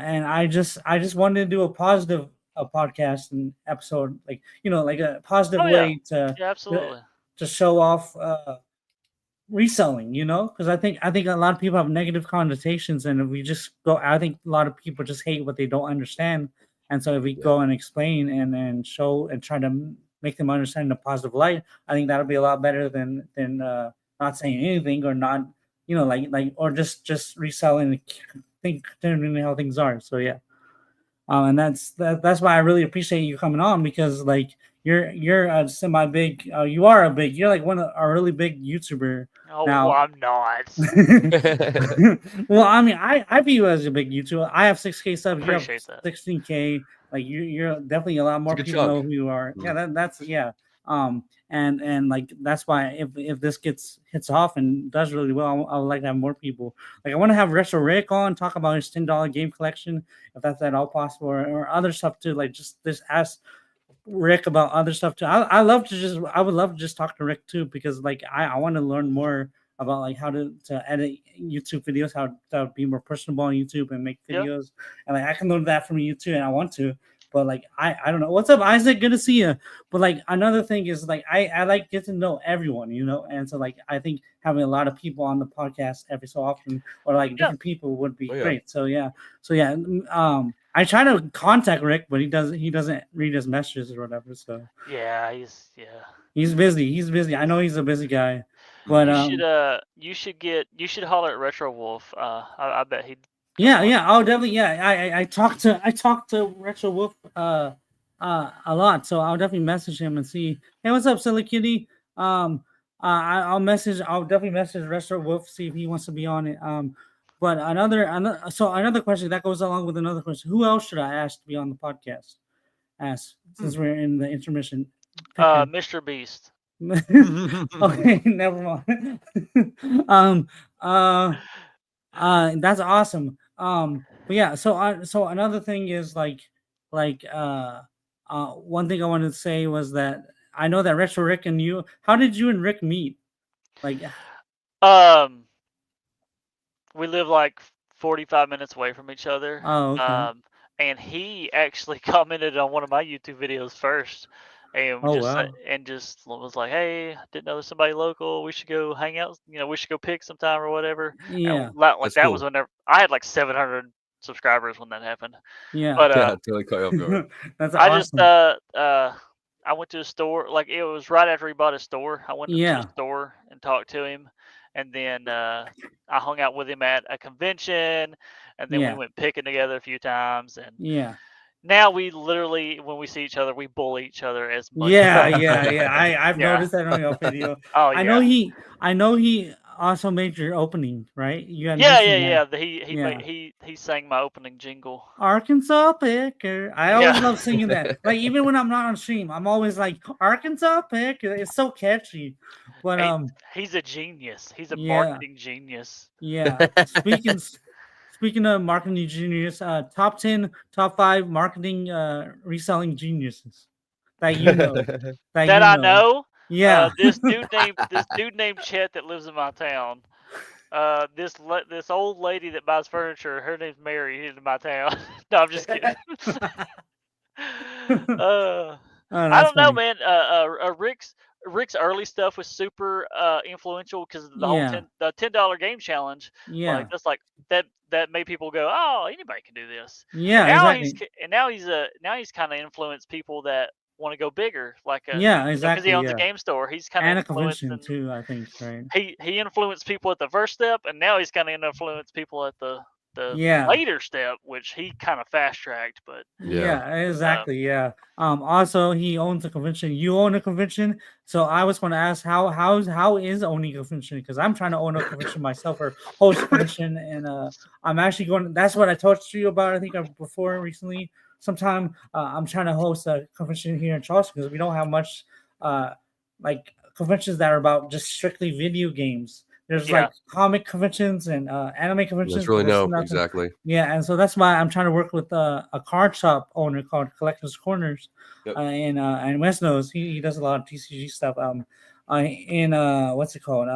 And I just wanted to do a podcast and episode, like like a positive way to show off reselling, because I think a lot of people have negative connotations, and if we just go, I think a lot of people just hate what they don't understand, and so if we go and explain and show and try to make them understand in a positive light, I think that'll be a lot better than not saying anything or not, or just reselling and continuing how things are. So yeah, and that's why I really appreciate you coming on, because like you're a semi big, you're like a really big YouTuber. Oh, now. Well, I'm not. Well, I mean, I view you as a big YouTuber. I have 6K subs. You have Appreciate that. 16K. Like you're definitely a lot more people know who you are. Yeah, that's and like that's why if this hits off and does really well, I would like to have more people. Like I want to have Retro Rick on, talk about his $10 game collection, if that's at all possible, or other stuff too. Like just ask Rick about other stuff too. I would love to just talk to Rick too, because like I want to learn more about like how to edit YouTube videos, how to be more personable on YouTube and make videos. And like I can learn that from you too, and I want to. But like I don't know. What's up, Isaac? Good to see you. But like another thing is like I like get to know everyone, and so like I think having a lot of people on the podcast every so often, or like different people, would be great. So yeah. I try to contact Rick, but he doesn't read his messages or whatever. So he's busy. I know he's a busy guy. But you should holler at Retro Wolf. I bet he'd. Yeah. Oh, definitely. Yeah, I talked to Retro Wolf a lot, so I'll definitely message him and see. Hey, what's up, Silly Kitty? I'll definitely message Retro Wolf, see if he wants to be on it. But another question that goes along with another question. Who else should I ask to be on the podcast? Since we're in the intermission. Mr. Beast. Okay, never mind. That's awesome. But yeah, so another thing is like one thing I wanted to say was that I know that Retro Rick and you. How did you and Rick meet? Like, we live like 45 minutes away from each other. Oh, okay. And he actually commented on one of my YouTube videos first. and Oh wow. just was like, hey, I didn't know there's somebody local. We should go hang out. We should go pick sometime or whatever. And Yeah. like That's that was cool. whenever I had like 700 subscribers when that happened. Yeah. But Yeah, totally caught you off guard. That's I just awesome. I went to a store. Like it was right after he bought a store. I went to a Yeah. store and talked to him, and then I hung out with him at a convention, and then we Yeah. went picking together a few times. And Yeah. now we literally, when we see each other, we bully each other as much as Yeah, possible. yeah, yeah. I've Yeah. noticed that on your video. Oh I know yeah. he also made your opening, right? You had Yeah, yeah, mentioned that. yeah. He Yeah. made he sang my opening jingle. Arkansas Picker. I always Yeah. love singing that. Like even when I'm not on stream, I'm always like Arkansas Picker. It's so catchy. But He, he's a genius. He's a yeah, marketing genius. yeah. Speaking of marketing genius, top 10, top 5 marketing reselling geniuses that you know. That That you I know. know. Yeah. This dude named Chet that lives in my town. This old lady that buys furniture. Her name's Mary. She's in my town. No, I'm just kidding. uh, Oh, I that's don't know, funny. man. Rick's early stuff was super influential because of the whole Yeah. $10 game challenge. Like Yeah. that's like that made people go, oh, anybody can do this. And Yeah, now exactly. he's kind of influenced people that want to go bigger, like Yeah, because he exactly. owns a Yeah. game store. He's kind of And a convention influencing. too, I think, right? He influenced people at the first step, and now he's kind of influenced people at the Yeah. later step, which he kind of fast tracked. But Yeah. Yeah, exactly. Yeah. Also he owns a convention. You own a convention. So I was going to ask how is owning a convention? Because I'm trying to own a convention myself or host a convention, and I'm actually going. That's what I talked to you about. I think before recently. Sometime I'm trying to host a convention here in Charleston because we don't have much like conventions that are about just strictly video games. There's yeah, like comic conventions and anime conventions, That's but really there's no, nothing. exactly. Yeah, and so that's why I'm trying to work with a card shop owner called Collectors Corners, Yep. and Wes knows he does a lot of TCG stuff. In what's it called?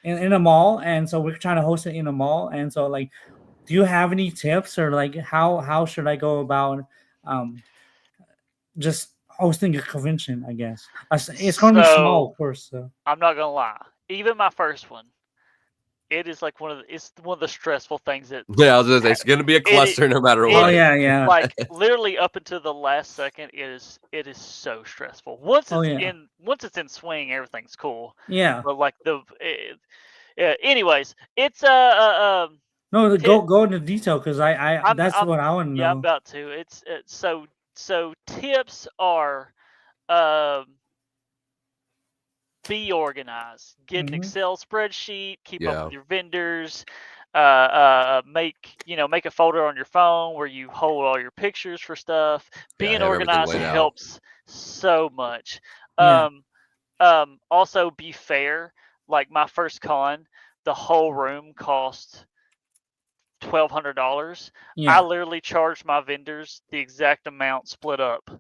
In a mall, and so we're trying to host it in a mall. And so like, do you have any tips or like how should I go about um just hosting a convention? I guess it's going to be small, so of course. So I'm not gonna lie. Even my first one, it is like it's one of the stressful things that Yeah, I was gonna say, it's gonna be a it cluster no matter oh what. yeah. like literally up until the last second it is so stressful. Oh yeah. Once it's in swing, everything's cool. Yeah. But like yeah. Anyways, it's No, tip. go into detail because I that's I'm what I want to yeah, I'm know. about to. So tips are um be organized. Get an Hmm. Excel spreadsheet. Keep up Yeah. with your vendors. Make a folder on your phone where you hold all your pictures for stuff. Yeah, Being have everything organized laid out. helps so much. Yeah. Um, also be fair. Like my first con, the whole room cost $1,200. I Yeah. literally charged my vendors the exact amount split up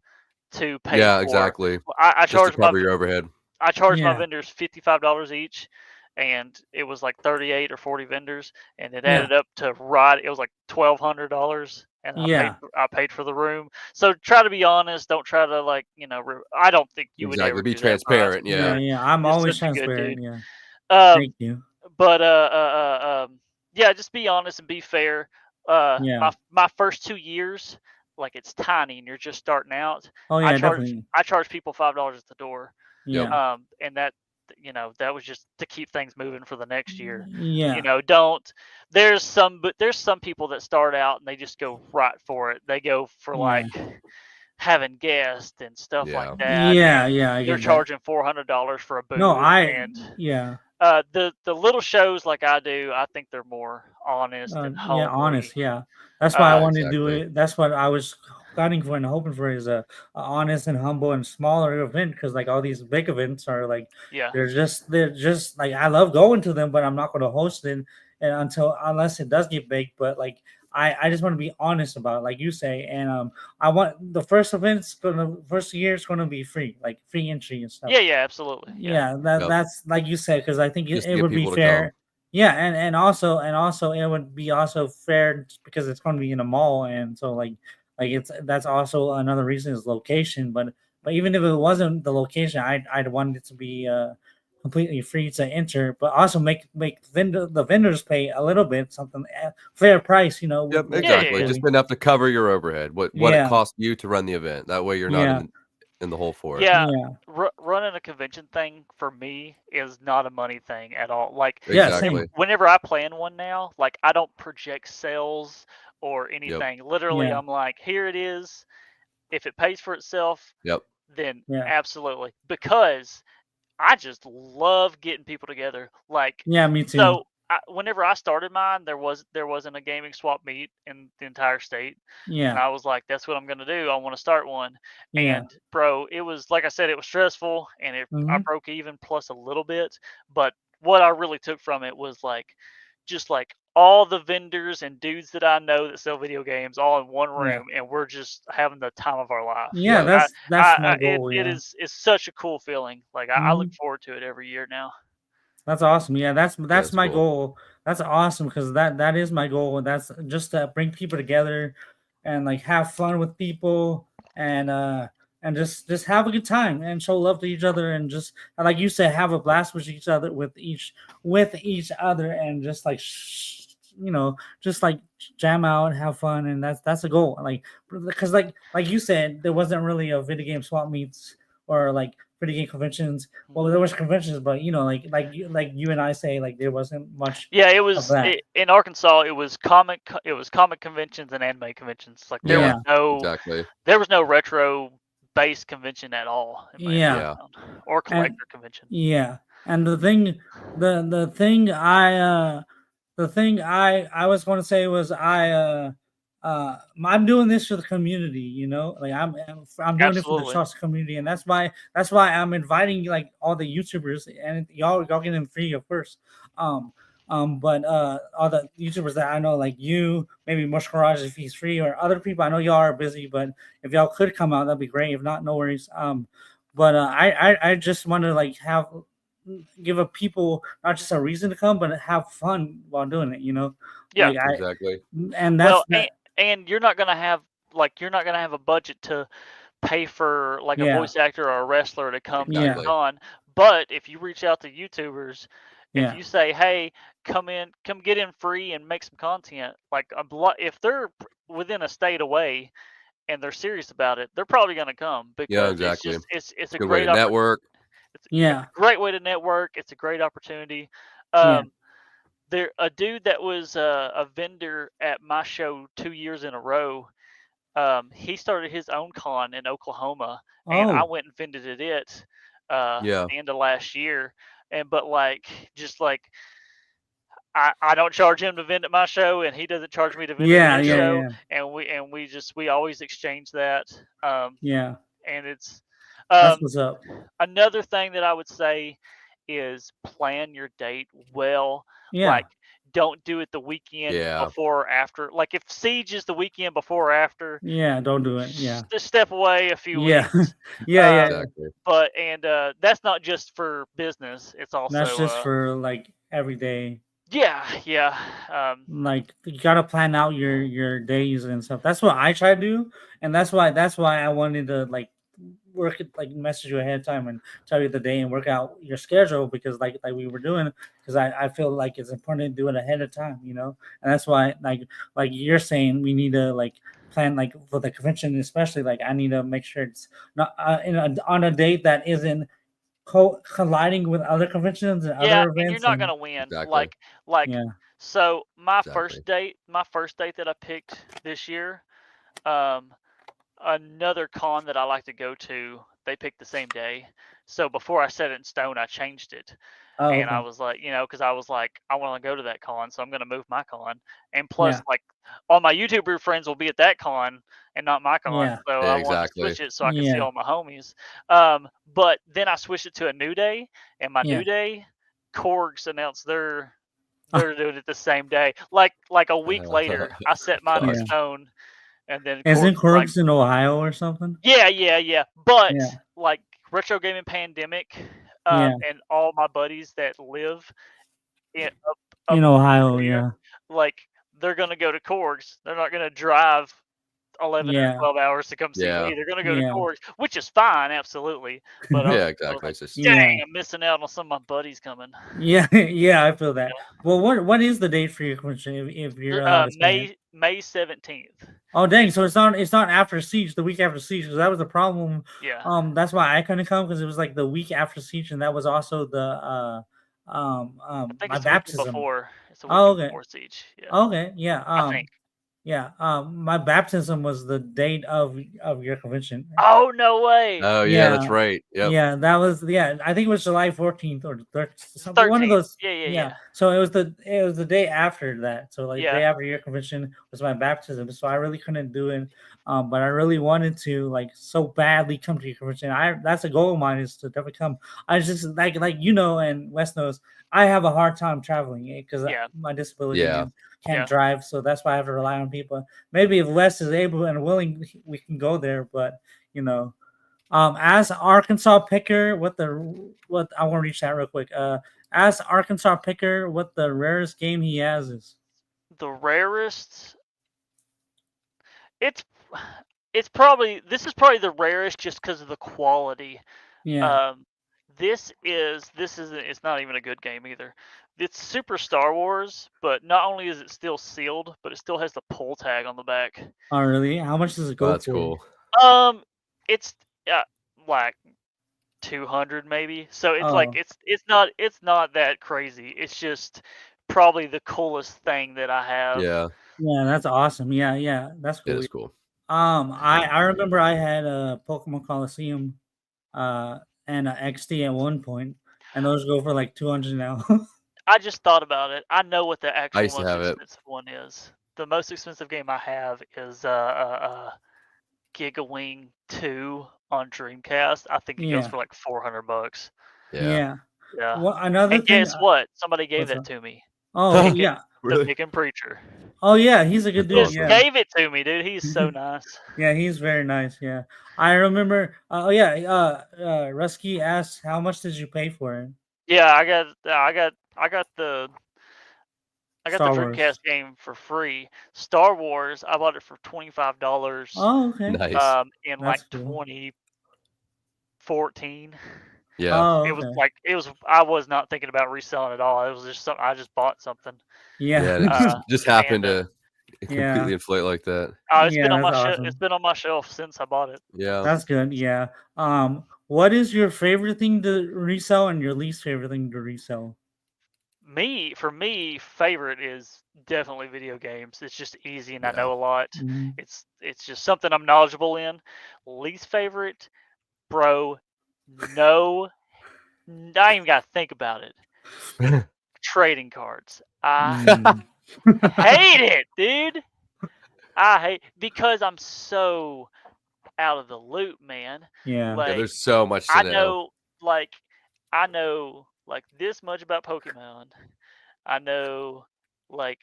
to pay Yeah, for. exactly. I Just to charged my cover your overhead. Yeah. vendors $55 each, and it was like 38 or 40 vendors, and it Yeah. added up to right. It was like $1,200, and Yeah. I paid for the room. So try to be honest. Don't try to I don't think you would Exactly. ever Be do that, Bryce. transparent. Yeah. Yeah. Yeah. I'm You're always such a good transparent. dude. Yeah. Um, Thank you. but yeah, just be honest and be fair. Yeah. My first 2 years, like it's tiny, and you're just starting out. Oh I yeah, charge definitely. I charge people $5 at the door. Yep. Yeah. And that was just to keep things moving for the next year. Yeah. Don't but there's some people that start out and they just go right for it. They go for Yeah. like having guests and stuff like Yeah. that, Yeah. and Yeah. I they're get that. charging $400 for a No, booth. And yeah. the little shows like I do, I think they're more honest and Yeah, homely. honest. Yeah. That's why I Yeah, Uh, wanted to do exactly. it. That's what I was gunning for and hoping for is a honest and humble and smaller event because like all these big events are like yeah, they're just like I love going to them, but I'm not going to host it and unless it does get big. But like I just want to be honest about it, like you say, and I want the first year is gonna be free, like free entry and stuff. yeah, absolutely, yeah, Yeah, Yep. that's like you said, because I think Just to it get would be people to come. fair. Yeah, and also it would be also fair because it's going to be in a mall, and so like it's that's also another reason is location. But But even if it wasn't the location, I'd want it to be completely free to enter, but also make the vendors pay a little bit, something fair price, you know. Yep, Yeah, exactly. yeah. Just enough to cover your overhead, what it Yeah, costs you to run the event. That way you're not yeah, in the hole for it. Yeah, yeah, running a convention thing for me is not a money thing at all. Like, yeah. Exactly. Same. whenever I plan one now, like I don't project sales or Yep. anything. Literally, Yeah, I'm like, here it is. If it pays for itself, Yep. then yeah, absolutely. Because I just love getting people together. Like, yeah. Me too. so whenever I started mine, there wasn't a gaming swap meet in the entire state, and Yeah, I was like, that's what I'm gonna do. I want to start one. yeah. And bro, it was like I said, it was stressful, and I Hmm. broke even plus a little bit. But what I really took from it was like, just like all the vendors and dudes that I know that sell video games all in one Yeah, room, and we're just having the time of our life. yeah. Like Yep. That's my it goal. it Yeah. is it's such a cool feeling. Like I look Hmm. forward to it every year now. That's awesome. Yeah, Yeah, that's it's my cool. goal. That's awesome because that is my goal. That's just to bring people together and like have fun with people and just have a good time and show love to each other and just like you said, have a blast with each other with each other and just like you know, just like jam out, have fun, and that's a goal. Like because like you said, there wasn't really a video game swap meets or like video game conventions. Well, there was conventions, but you know, like you and I say, like there wasn't much Yeah, of that. in Arkansas. It was comic conventions and anime conventions. Like Yeah, exactly. there was no retro based convention at all in my Yeah, Yeah. town, or and collector convention. yeah, and the thing I was going to say was I'm doing this for the community, you know, like I'm doing it for the Absolutely. trust community, and that's why I'm inviting like all the YouTubers and y'all get in free of course. Um, but all the YouTubers that I know, like you, maybe Mush Garage if he's free, or other people. I know y'all are busy, but if y'all could come out, that'd be great. If not, no worries. But I just want to like give a people not just a reason to come, but have fun while doing it. You know, Yeah. like Exactly. and that's Well, and you're not gonna have a budget to pay for like a yeah, voice actor or a wrestler to come to your yeah, Exactly. con. But if you reach out to YouTubers, if yeah, you say, "Hey, come get in free and make some content," like if they're within a state away and they're serious about it, they're probably going to come Yeah, because exactly. it's a Good way great to network. it's yeah, a great way to network. It's a great opportunity. yeah. Um, there a dude that was a vendor at my show 2 years in a row. He started his own con in Oklahoma, and I Oh, went and visited it Yeah. the end of last year. And but like just like I don't charge him to vend at my show, and he doesn't charge me to vend at yeah, his yeah, Yep. show, yeah, and we always exchange that. Um, yeah. and it's That's um, what's up. another thing that I would say is plan your date well. Yeah, Like, don't do it the weekend Yeah. before or after. Like, if Siege is the weekend before or after, yeah. Don't do it. Yeah, just step away a few yeah, weeks. yeah, Um, yeah. Exactly. but and that's not just for business. It's That's also just for like every day. yeah. Like you gotta plan out your days and stuff. That's what I try to do, and that's why I wanted to like work it like message you ahead of time and tell you the day and work out your schedule because like we were doing because I feel like it's important to do it ahead of time, you know, and that's why like you're saying we need to like plan like for the convention especially like I need to make sure it's not on a date that isn't colliding with other conventions and Yeah, other and you're events not and gonna win. Exactly. Like yeah, so Exactly. my first date that I picked this year, um, another con that I like to go to, they picked the same day. So before I set it in stone, I changed it. oh And I okay, was like, because I was like, I want to go to that con, so I'm gonna move my con. And plus, yeah, like, all my YouTuber friends will be at that con and not my con, yeah, so I wanted to Exactly. switch it so I could see yeah, all my homies. But then I switched it to a new day, and my yeah. new day, Korgs announced they're doing it the same day. Like a week later, I set mine in Yeah. Gosh. stone, and then Isn't Korgs was like, Corks in Ohio or something? yeah. But Yeah. like retro gaming pandemic, Yeah. and all my buddies that live in up In in Ohio, the area, yeah. like they're gonna go to Korgs. They're not gonna drive 11 Yeah. or 12 hours to come see Yeah. me. They're gonna go to Yeah. court, which is fine, absolutely. But Yeah, I exactly. was like, It's just dang, I'm missing out on some of my buddies coming. Yeah, yeah, I feel that. Well, what is the date for your convention if you're allowed to say it? May 17th. Oh dang! So it's not after Siege, the week after Siege, because that was the problem. Yeah. That's why I couldn't come because it was like the week after Siege, and that was also the I think my it's the weekend baptism. before. It's the Oh, weekend okay. before Siege. Yeah. Okay, yeah. I think. Yeah. My baptism was the date of your convention. Oh no way. Oh yeah, that's right. Yep. Yeah, that was I think it was July 14th or the 13th, one of 13th. those. Yeah. So it was the day after that. So like the Yeah. day after your convention was my baptism. So I really couldn't do it. But I really wanted to like so badly come to your convention. That's a goal of mine is to definitely come. I just like and Wes knows I have a hard time traveling because my disability Yeah. and can't drive. So that's why I have to rely on people. Maybe if Wes is able and willing, we can go there. But as Arkansas picker, what I want to reach that real quick. As Arkansas picker, what the rarest game he has is? The rarest. It's probably this is probably the rarest just because of the quality. Yeah. This isn't. It's not even a good game either. It's Super Star Wars, but not only is it still sealed, but it still has the pull tag on the back. Oh, really? How much does it go That's for? cool. It's like 200 maybe. So it's Oh. like it's not that crazy. It's just probably the coolest thing that I have. Yeah. Yeah, that's awesome. Yeah, that's cool. It is cool. I remember I had a Pokemon Coliseum, and a XD at one point, and those go for like 200 now. I just thought about it. I know what the actual used to most have it. expensive one is. The most expensive game I have is Gigawing 2 on Dreamcast. I think it goes Yeah. for like $400. Yeah. Yeah. Well, another And thing. guess what? Somebody gave what's that up? to me. Oh, Taken- yeah. The Really? Pick and Preacher. Oh, yeah. He's a good dude. That's Just awesome. Yeah. gave it to me, dude. He's so nice. Yeah, he's very nice. Yeah, I remember. Rusky asked, "How much did you pay for it?" Yeah, I got the Star Wars. Dreamcast game for free. Star Wars, I bought it for $25. Oh, okay. Nice. In That's like cool. 2014. Yeah. Oh, okay. It was. I was not thinking about reselling at all. It was just something. I just bought something. Yeah. And it just happened to Yeah. completely inflate like that. It's Yeah, been on my that's shelf. awesome. It's been on my shelf since I bought it. Yeah. That's good. Yeah. What is your favorite thing to resell and your least favorite thing to resell? For me, favorite is definitely video games. It's just easy and I Yeah. know a lot. Mhm. It's just something I'm knowledgeable in. Least favorite, bro. No, I ain't even gotta think about it. Trading cards. I hate it, dude. I hate because I'm so out of the loop, man. Yeah. Like, Yeah, there's so much to I know. know like this much about Pokemon. I know like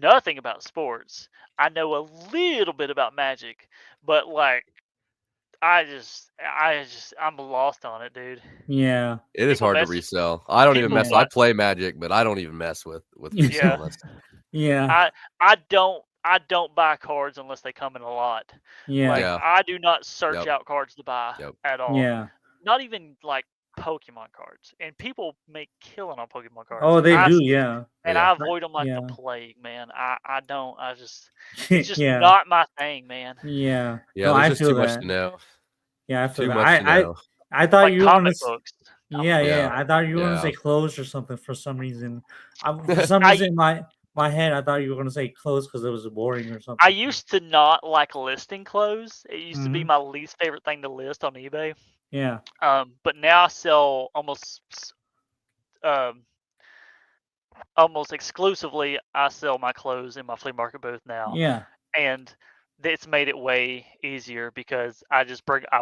nothing about sports. I know a little bit about Magic, but like I'm lost on it, dude. Yeah. It is People hard to message- resell. I don't even people mess. I play Magic, but I don't even mess with Yeah. reselling. Yeah. I don't buy cards unless they come in a lot. Yeah. Like Yeah. I do not search Yep. out cards to buy Yep. at all. Yeah. Not even like Pokemon cards. And people make killing on Pokemon cards. Oh, they do. Yeah. And Yeah. I avoid them like Yeah. the plague, man. I don't. It's just Yeah. not my thing, man. Yeah. Yeah. No, There's I just feel too much that. to know. Yeah, I feel Too that. much to know. I thought Like you were gonna. comic books. Yeah. I thought you were gonna Yeah. say clothes or something for some reason. For some reason, in my head, I thought you were gonna say clothes because it was boring or something. I used to not like listing clothes. It used to be Mhm. my least favorite thing to list on eBay. Yeah. But now I sell almost exclusively. I sell my clothes in my flea market booth now. Yeah. And it's made it way easier because I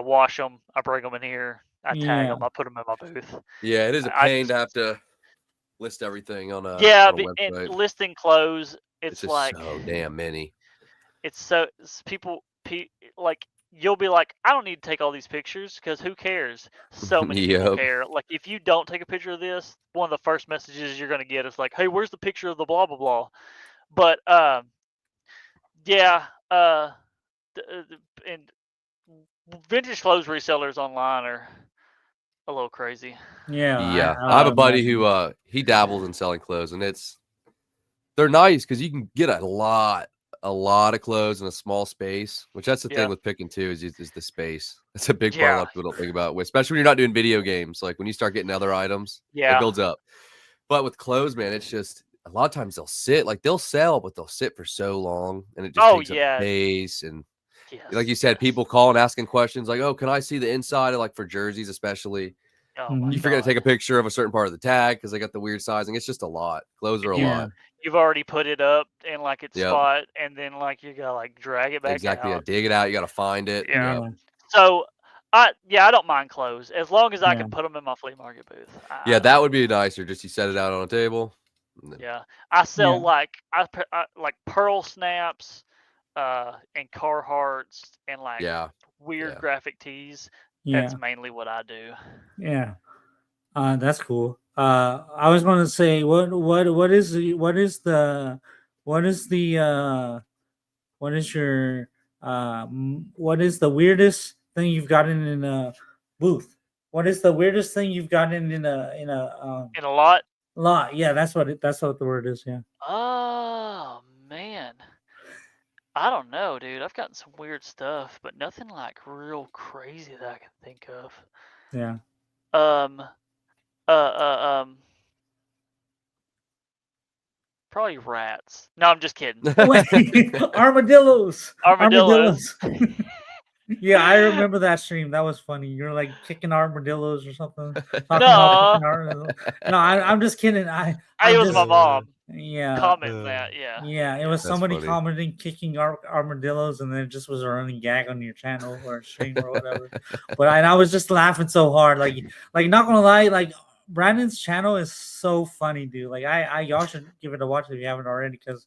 wash them, I bring them in here, I tag Yeah. them, I put them in my booth. Yeah, it is a I pain just- to have to list everything on a Yeah, on a and website. listing clothes, It's it's just like so damn many. people like you'll be like, I don't need to take all these pictures because who cares? So many people Yep. care. Like if you don't take a picture of this, one of the first messages you're gonna get is like, hey, where's the picture of the blah blah blah? But yeah, and vintage clothes resellers online are a little crazy. Yeah, Yeah, I I have would a buddy imagine. who he dabbles in selling clothes, and they're nice because you can get a lot of clothes in a small space. Which that's the Yeah. thing with picking too is the space. That's a big part a Yeah. lot of people don't think about, especially when you're not doing video games. Like when you start getting other items, it Yeah. builds up. But with clothes, man, it's just a lot of times they'll sit, like they'll sell, but they'll sit for so long, and it just Oh takes up yeah. space. And Yes. like you said, yes. people call and asking questions like, "Oh, can I see the inside?" Like for jerseys, especially. Oh my You forget to God. take a picture of a certain part of the tag because they got the weird sizing. It's just a lot. Clothes are a Yeah. lot. You've already put it up in like its Yep. spot, and then like you gotta like drag it back Exactly. Yeah, out. dig it out. You got to find it. Yeah. Yep. Yeah. So I don't mind clothes as long as I Yeah. can put them in my flea market booth. Yeah, that would be nicer. Just you set it out on a table. And then, Yeah, I sell Yeah. like like pearl snaps, and Carhartts and like yeah. weird Yeah. graphic tees. Yeah. That's mainly what I do. Yeah. That's cool. I was going to say, what is the what is the what is the what is your what is the weirdest thing you've gotten in a booth? What is the weirdest thing you've gotten in a And a lot. lot? Yeah, that's what the word is. Yeah. Oh man, I don't know, dude. I've gotten some weird stuff, but nothing like real crazy that I can think of. Yeah. Um, probably rats. No, I'm just kidding. Wait, armadillos. Armadillos. Yeah, I remember that stream. That was funny. You're like kicking armadillos or something. Talking about No, kicking armadillos. No, I'm just kidding. it I'm was my just mom yeah. commenting that. Yeah. Yeah, it Yeah. was That's somebody funny. commenting kicking armadillos, and then it just was a running gag on your channel or stream or whatever. But I was just laughing so hard, like not gonna lie, like Brandon's channel is so funny, dude. Like y'all should give it a watch if you haven't already, because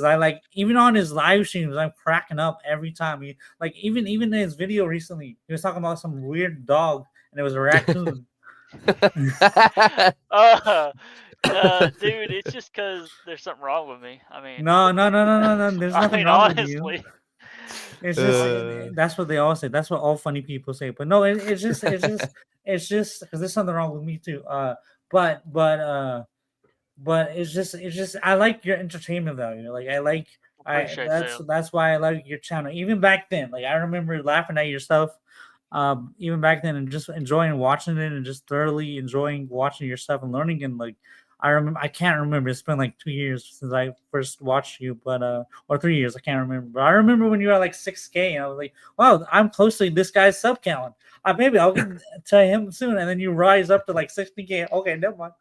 I like even on his live streams, I'm cracking up every time. He like even in his video recently, he was talking about some weird dog, and it was a raccoon. Dude, it's just because there's something wrong with me. I mean, No. There's I nothing mean, wrong with you. honestly, It's just Uh. that's what they all say. That's what all funny people say. But no, it's just because there's something wrong with me too. But it's just I like your entertainment value. Like appreciate that. that's why I like your channel. Even back then, like I remember laughing at your stuff. Even back then, and just enjoying watching it and just thoroughly enjoying watching your stuff and learning. And like I can't remember. It's been like 2 years since I first watched you, but or 3 years, I can't remember. But I remember when you were like 6K, and I was like, wow, I'm close to this guy's sub count. Maybe I'll get to him soon, and then you rise up to like 60K. Okay, never mind.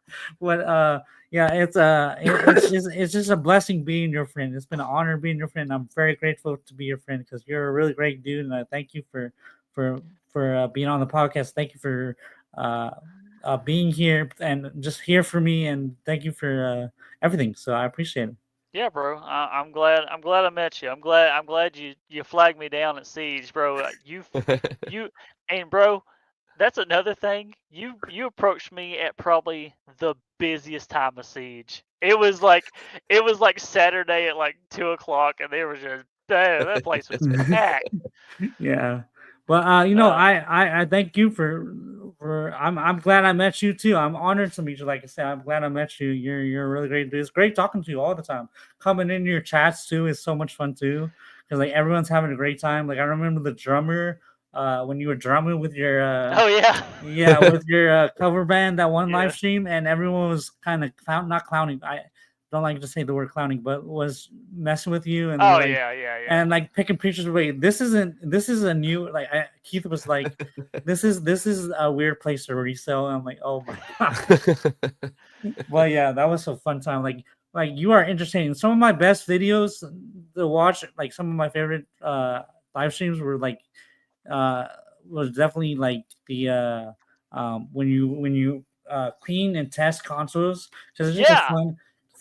But yeah, it's just a blessing being your friend. It's been an honor being your friend. I'm very grateful to be your friend because you're a really great dude, and I thank you for being on the podcast. Thank you for being here and just here for me, and thank you for everything. So I appreciate it. Yeah, bro. I'm glad I met you. I'm glad you flagged me down at Siege, bro. You and bro, that's another thing. You approached me at probably the busiest time of Siege. It was like Saturday at like 2 o'clock, and there was just that place was packed. Yeah, but you know, I thank you for I'm glad I met you too. I'm honored to meet you. Like I said, I'm glad I met you. You're a really great dude. It's great talking to you all the time. Coming in your chats too is so much fun too, because like everyone's having a great time. Like I remember the drummer when you were drumming with your Oh yeah. yeah, with your cover band, that one Yeah. live stream, and everyone was kind of not clowning. I don't like to say the word clowning, but was messing with you and Oh like, yeah. and like picking pictures. Wait, this is a new like Keith was like, this is a weird place to resell. I'm like, oh my god. Well, yeah, that was a fun time. Like you are entertaining. Some of my best videos to watch, like some of my favorite live streams were like was definitely like the when you clean and test consoles, because it's just a Yeah.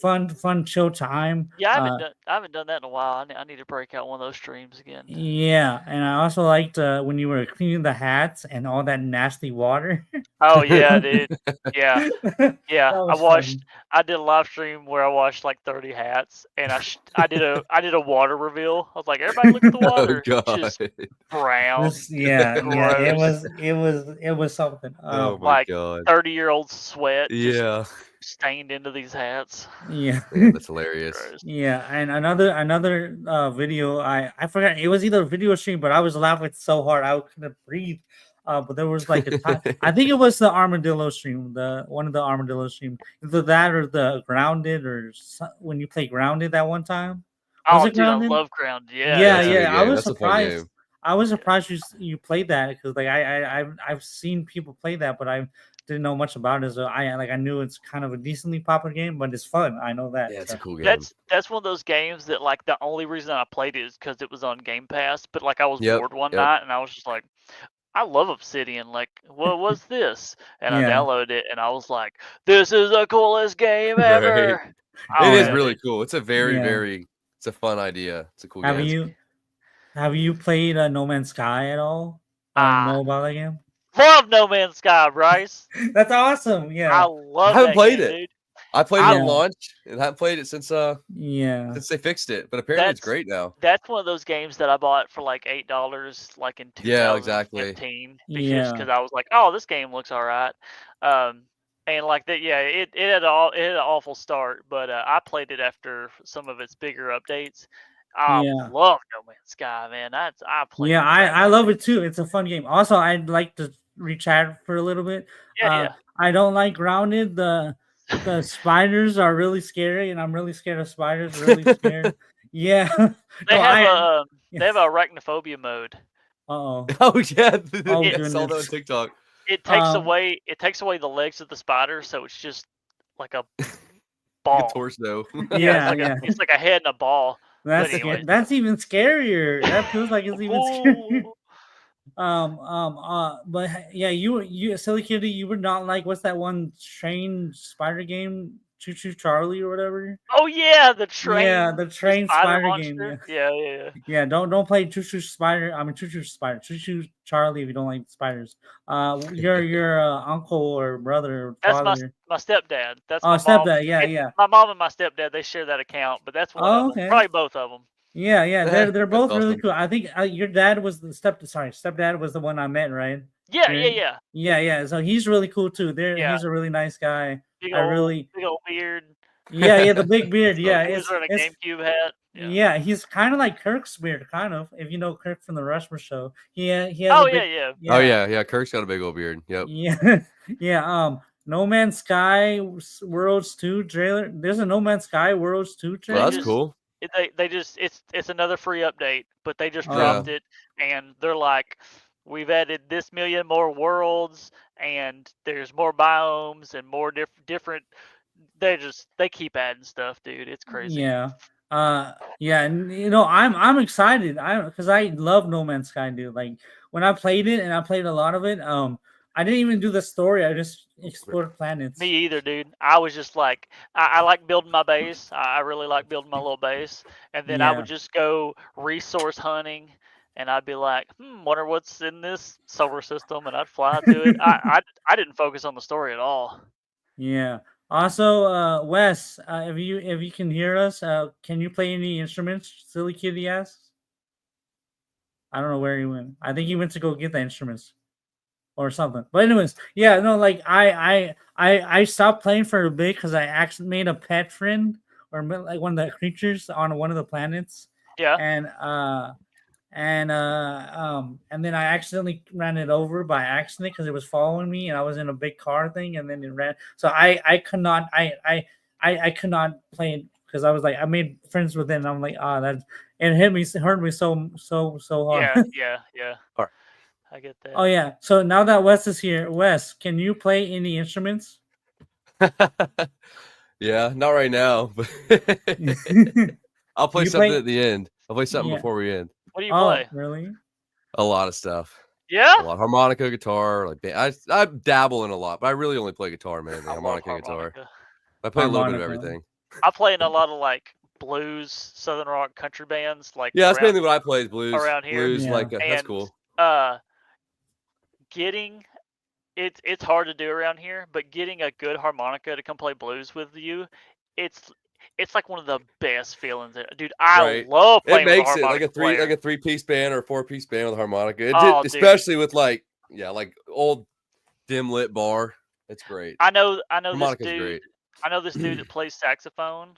fun chill time. Yeah, I haven't done that in a while. I need to break out one of those streams again. Yeah, and I also liked when you were cleaning the hats and all that nasty water. Oh yeah, dude. Yeah. That Yeah, was fun. I did a live stream where I washed like 30 hats, and I did a water reveal. I was like, everybody look at the Oh water, god. just brown, Yeah, gross, it was something. Oh my like god. 30-year-old sweat just Yeah. stained into these hats. Yeah. Man, that's hilarious. Gross. Yeah, and another video, I forgot, it was either a video stream, but I was laughing so hard I couldn't breathe. But there was like a time, I think it was the armadillo stream, one of the armadillo stream, either that or the grounded when you play grounded that one time. Was Oh, it dude, I grounded? love ground. Yeah, Yeah, that's a good yeah. I game. was That's a fun game. surprised. I was surprised you played that because like I've seen people play that, but I didn't know much about it. So I knew it's kind of a decently popular game, but it's fun. I know that. Yeah, it's a cool game. That's one of those games that like the only reason I played it is because it was on Game Pass. But like I was Yep, bored one yep. night and I was just like, I love Obsidian. Like, what was this? And I Yeah. downloaded it and I was like, this is the coolest game Right. ever. Oh, It is yeah, really dude. cool. It's a very, Yeah. very, it's a fun idea. It's a cool game. Have you played No Man's Sky at all? Know about that game? Love No Man's Sky, Bryce. That's awesome. I Yeah. love I haven't that played game, it. dude. I played it Yeah. on launch and haven't played it since Yeah. they fixed it. But apparently it's great now. That's one of those games that I bought for like $8, like in 2015. Yeah, exactly. Because I was like, oh, this game looks all right. And like that, yeah, it had an awful start, but I played it after some of its bigger updates. I Yeah. love No Man's Sky, man. I played. Yeah, I love it too. It's a fun game. Also, I'd like to rechat for a little bit. Yeah. I don't like Grounded. The spiders are really scary, and I'm really scared of spiders. Really scared. Yeah. They have Yes. arachnophobia mode. Uh-oh. Oh yeah, Oh, I saw that on goodness. TikTok. It takes away the legs of the spider, so it's just like a ball. Like a torso. Yeah, It's like a head and a ball. That's anyways. that's even scarier. That feels like it's even scarier. But yeah, you Silly Kitty, you would not like, what's that one train spider game? Choo Choo Charlie or whatever. Oh yeah, the train. Yeah, the train spider game. monster. Yeah. Yeah, don't play Choo Choo Charlie if you don't like spiders. Your uncle or brother or That's father. my stepdad. That's Oh, my mom. stepdad. Yeah. My mom and my stepdad, they share that account, but that's one of them. Okay. Probably both of them. Yeah. They're both That's really awesome. cool. I think your dad was stepdad was the one I met, right? Yeah. Yeah. So he's really cool too. Yeah. He's a really nice guy. Big I old, really. big old beard. Yeah, the big beard. Yeah, He was wearing a GameCube hat. Yeah, he's kind of like Kirk's beard, kind of. If you know Kirk from the Rushmore show, he has. Oh a big, yeah. Oh yeah. Kirk's got a big old beard. Yep. Yeah. No Man's Sky Worlds 2 trailer. There's a No Man's Sky Worlds 2 trailer. Well, that's cool. They just it's another free update, but they just Oh, dropped it, and they're like, we've added this million more worlds, and there's more biomes and more different. They keep adding stuff, dude. It's crazy. Yeah. And I'm excited. Because I love No Man's Sky, dude. Like when I played it, and I played a lot of it. I didn't even do the story. I just explored planets. Me either, dude. I was just like, I like building my base. I really like building my little base, and then I would just go resource hunting, and I'd be like, wonder what's in this solar system, and I'd fly to it. I didn't focus on the story at all. Yeah. Also, Wes, if you can hear us, can you play any instruments? Silly Kitty asks. I don't know where he went. I think he went to go get the instruments or something. But anyways, yeah, no, like I stopped playing for a bit because I actually made a pet friend or like one of the creatures on one of the planets. Yeah. And then I accidentally ran it over by accident because it was following me, and I was in a big car thing, and then it ran. So I could not play it because I was like, I made friends with it, and I'm like, that it hurt me so hard. Yeah. All right. I get that. Oh yeah. So now that Wes is here, Wes, can you play any instruments? Yeah, not right now, but I'll play something at the end. I'll play something before we end. What do you play? Really? A lot of stuff. Yeah. A lot. Harmonica, guitar. Like I dabble in a lot, but I really only play guitar, man. Harmonica, guitar. I play a little bit of everything. I play in a lot of like blues, southern rock, country bands, like Yeah, that's around mainly what I play is blues. around here. Blues, Yeah. that's And cool. getting it's hard to do around here, but getting a good harmonica to come play blues with you, it's it's like one of the best feelings. Dude, I Right. love It playing with a makes it like harmonica player. a 3-piece band or a 4-piece band with a harmonica. It did, Oh, dude. especially with like old dim lit bar. It's great. I know this Harmonica's dude. great. I know this dude that plays saxophone.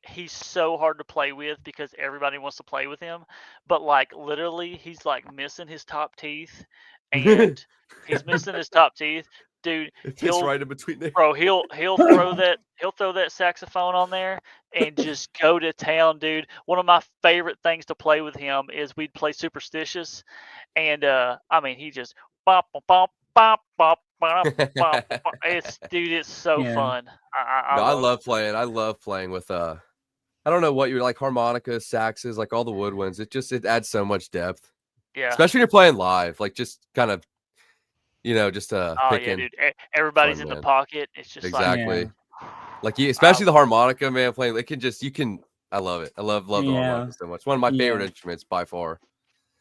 He's so hard to play with because everybody wants to play with him. But like literally, he's like missing his top teeth, and he's missing his top teeth, dude. It fits He'll right in between there. Bro, he'll throw that saxophone on there and just go to town, dude. One of my favorite things to play with him is we'd play Superstitious, and I mean he just bop bop bop bop bop bop. It's so Yeah. fun. I No, I love love playing. I love playing with I don't know what you're like, harmonicas, saxes, like all the woodwinds. It adds so much depth. it. Yeah. Especially when you're playing live. Like just kind of just Oh yeah, picking. dude. Everybody's Fun, in the man. pocket. It's just Exactly. like Like especially the harmonica, man, playing I love it. I love the Yeah. harmonica so much. One of my favorite Yeah. instruments by far.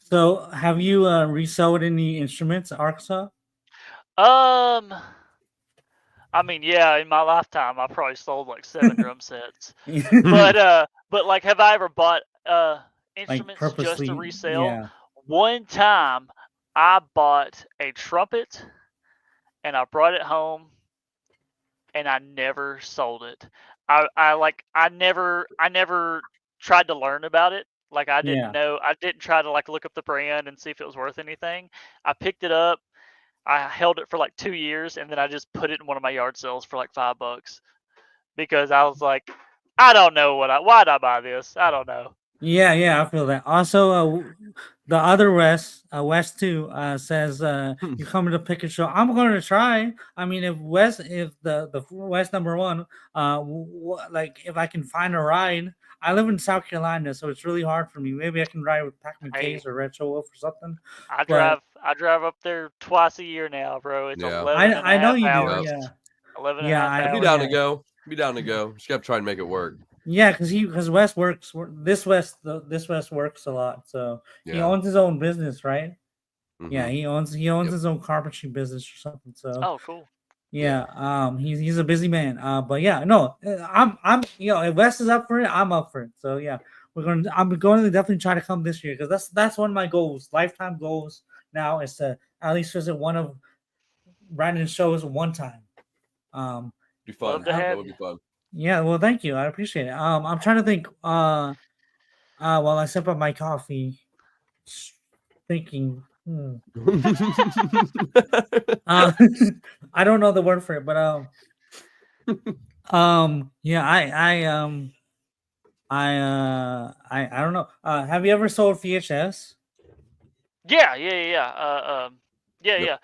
So, have you resold any instruments, Arkansas? I mean, yeah, in my lifetime, I probably sold like 7 drum sets. But like, have I ever bought Like instruments just purposely, to resell? yeah. One time, I bought a trumpet, and I brought it home, and I never sold it. I never tried to learn about it. Like I didn't Yeah. know. I didn't try to like look up the brand and see if it was worth anything. I picked it up. I held it for like 2 years, and then I just put it in one of my yard sales for like $5 because I was like, I don't know why'd I buy this? I don't know. Yeah, yeah, I feel that. Also, the other West too, says you coming to pick a show. I'm going to try. I mean, if the West number one, like if I can find a ride. I live in South Carolina, so it's really hard for me. Maybe I can ride with Pac-Man Hey, Case or Retro Wolf or something. I But drive up there twice a year now, bro. It's Yeah. 11 and a I know half you do. hours. Yeah, 11 and a yeah, half I I'd be hours. down yeah. to go. Be down to go. Just gotta try and make it work. Yeah, because West works. This West works a lot. So he Yeah. owns his own business, right? Yeah, Mhm. he owns Yep. his own carpentry business or something. So Oh, cool. yeah, he's a busy man. But yeah, no, I'm if West is up for it, I'm up for it. So yeah, I'm going to definitely try to come this year because that's one of my goals, lifetime goals. Now is to at least visit one of Brandon's shows one time. Be fun. Love to That have would you. be fun. Yeah, well, thank you, I appreciate it. I'm trying to think. While I sip up my coffee, thinking. Uh, I don't know the word for it, but yeah, I don't know. Have you ever sold VHS? Yeah. Yep. Yeah.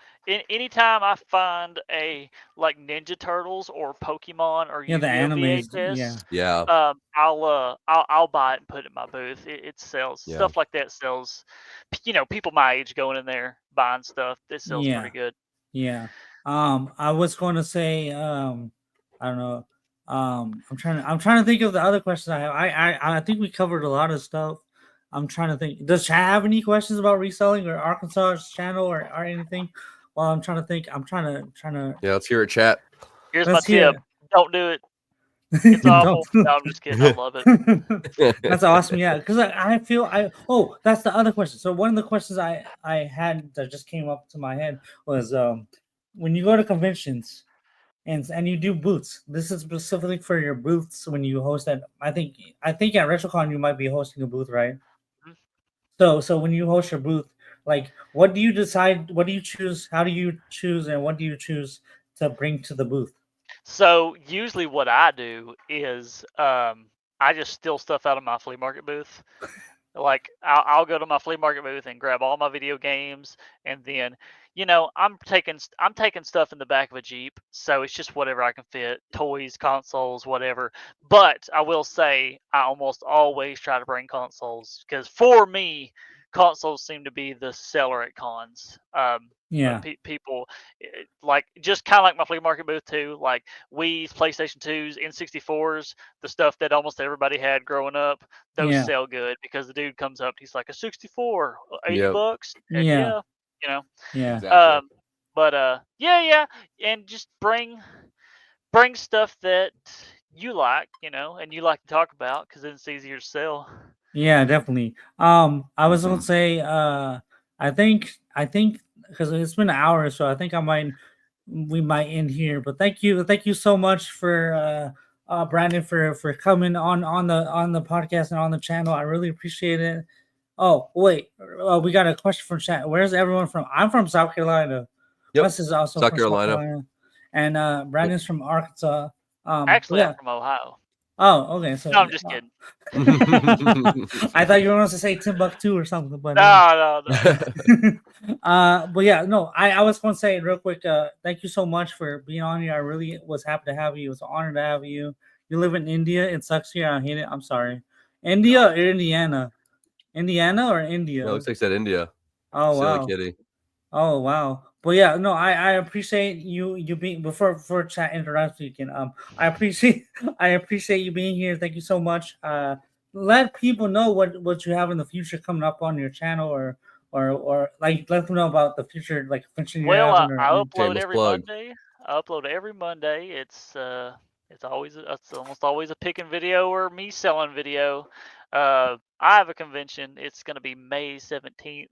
Anytime I find a like Ninja Turtles or Pokemon or Yeah, the Yu-Gi-Oh animes. Yeah, VHS, Yeah. I'll buy it and put it in my booth. It sells Yeah. stuff like that. Sells, people my age going in there buying stuff. It sells yeah, pretty good. yeah. I was going to say, I don't know. I'm trying to think of the other questions I have. I think we covered a lot of stuff. I'm trying to think. Does Chad have any questions about reselling or Arkansas's channel or anything? Well, I'm trying to think. I'm trying to. Yeah. Let's hear it, chat. Here's my Let's hear tip: don't do it. It's it. awful. No, I'm just kidding. I love it. That's awesome. Yeah, because I feel oh, that's the other question. So one of the questions I had that just came up to my head was when you go to conventions and you do booths. This is specifically for your booths when you host at I think at RetroCon you might be hosting a booth, right? So when you host your booth, like what do you decide? What do you choose? How do you choose? And what do you choose to bring to the booth? So usually what I do is I just steal stuff out of my flea market booth. Like I'll go to my flea market booth and grab all my video games, and then I'm taking stuff in the back of a Jeep, so it's just whatever I can fit, toys, consoles, whatever. But I will say I almost always try to bring consoles because for me, consoles seem to be the seller at cons. Yeah. People like just kind of like my flea market booth too. Like Wii's, PlayStation 2s, N64s, the stuff that almost everybody had growing up. Those Yeah. sell good because the dude comes up, he's like a 64, Yep. $80. Heck Yeah. yeah. Yeah. Exactly. But yeah, and just bring stuff that you like, and you like to talk about because then it's easier to sell. Yeah, definitely. I was gonna say, I think because it's been an hour, so I think we might end here. But thank you so much for Brandon for coming on the podcast and on the channel. I really appreciate it. Oh wait, we got a question from chat. Where's everyone from? I'm from South Carolina. Yep. Wes is also South from Carolina. South Carolina, and Brandon's from Arkansas. Actually, yeah. I'm from Ohio. Oh, okay. So No, I'm just kidding. I thought you were going to say Timbuktu or something, but No. but yeah, no. I was going to say real quick. Thank you so much for being on here. I really was happy to have you. It was an honor to have you. You live in India. It sucks here. I hate it. I'm sorry. India or Indiana? Indiana or India? No, looks like said India. Oh Silly wow. kitty. Oh wow. But yeah, no, I appreciate you being before chat interrupts you again. I appreciate you being here. Thank you so much. Let people know what you have in the future coming up on your channel or like let them know about the future like adventure you're Well, having I upload Shameless every plug. Monday. I upload every Monday. It's almost always a picking video or me selling video. I have a convention. It's going to be May 17th,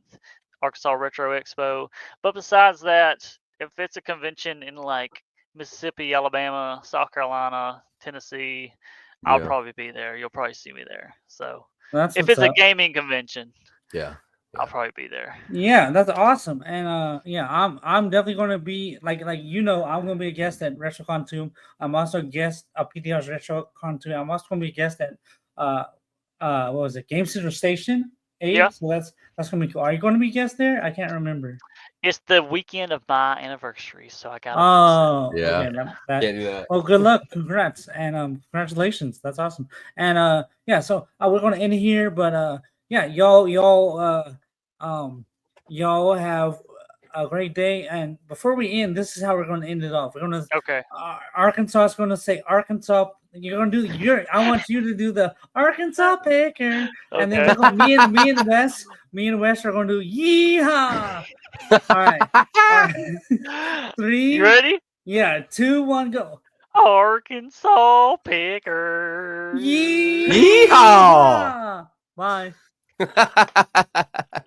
Arkansas Retro Expo. But besides that, if it's a convention in like Mississippi, Alabama, South Carolina, Tennessee, I'll Yeah. probably be there. You'll probably see me there. So That's if what's it's a up. gaming convention, Yeah. I'll probably be there. Yeah, that's awesome. And yeah, I'm definitely gonna be like I'm gonna be a guest at RetroCon 2. I'm also a guest at PTR's RetroCon 2. I'm also gonna be a guest at what was it, Game Center Station 8. Yeah. So that's gonna be cool. Are you gonna be a guest there? I can't remember. It's the weekend of my anniversary, so I gotta Oh, Yeah. okay. Can't do that. Well, good luck, congrats, and congratulations. That's awesome. And yeah, so we're gonna end here, but yeah, y'all have a great day. And before we end, this is how we're gonna end it off. We're gonna Okay. Arkansas is gonna say Arkansas. You're gonna do I want you to do the Arkansas picker, and then we're gonna me and Wes are gonna do yeehaw. All right. 3. You ready? Yeah, 2, 1, go. Arkansas picker. Yeehaw! Bye.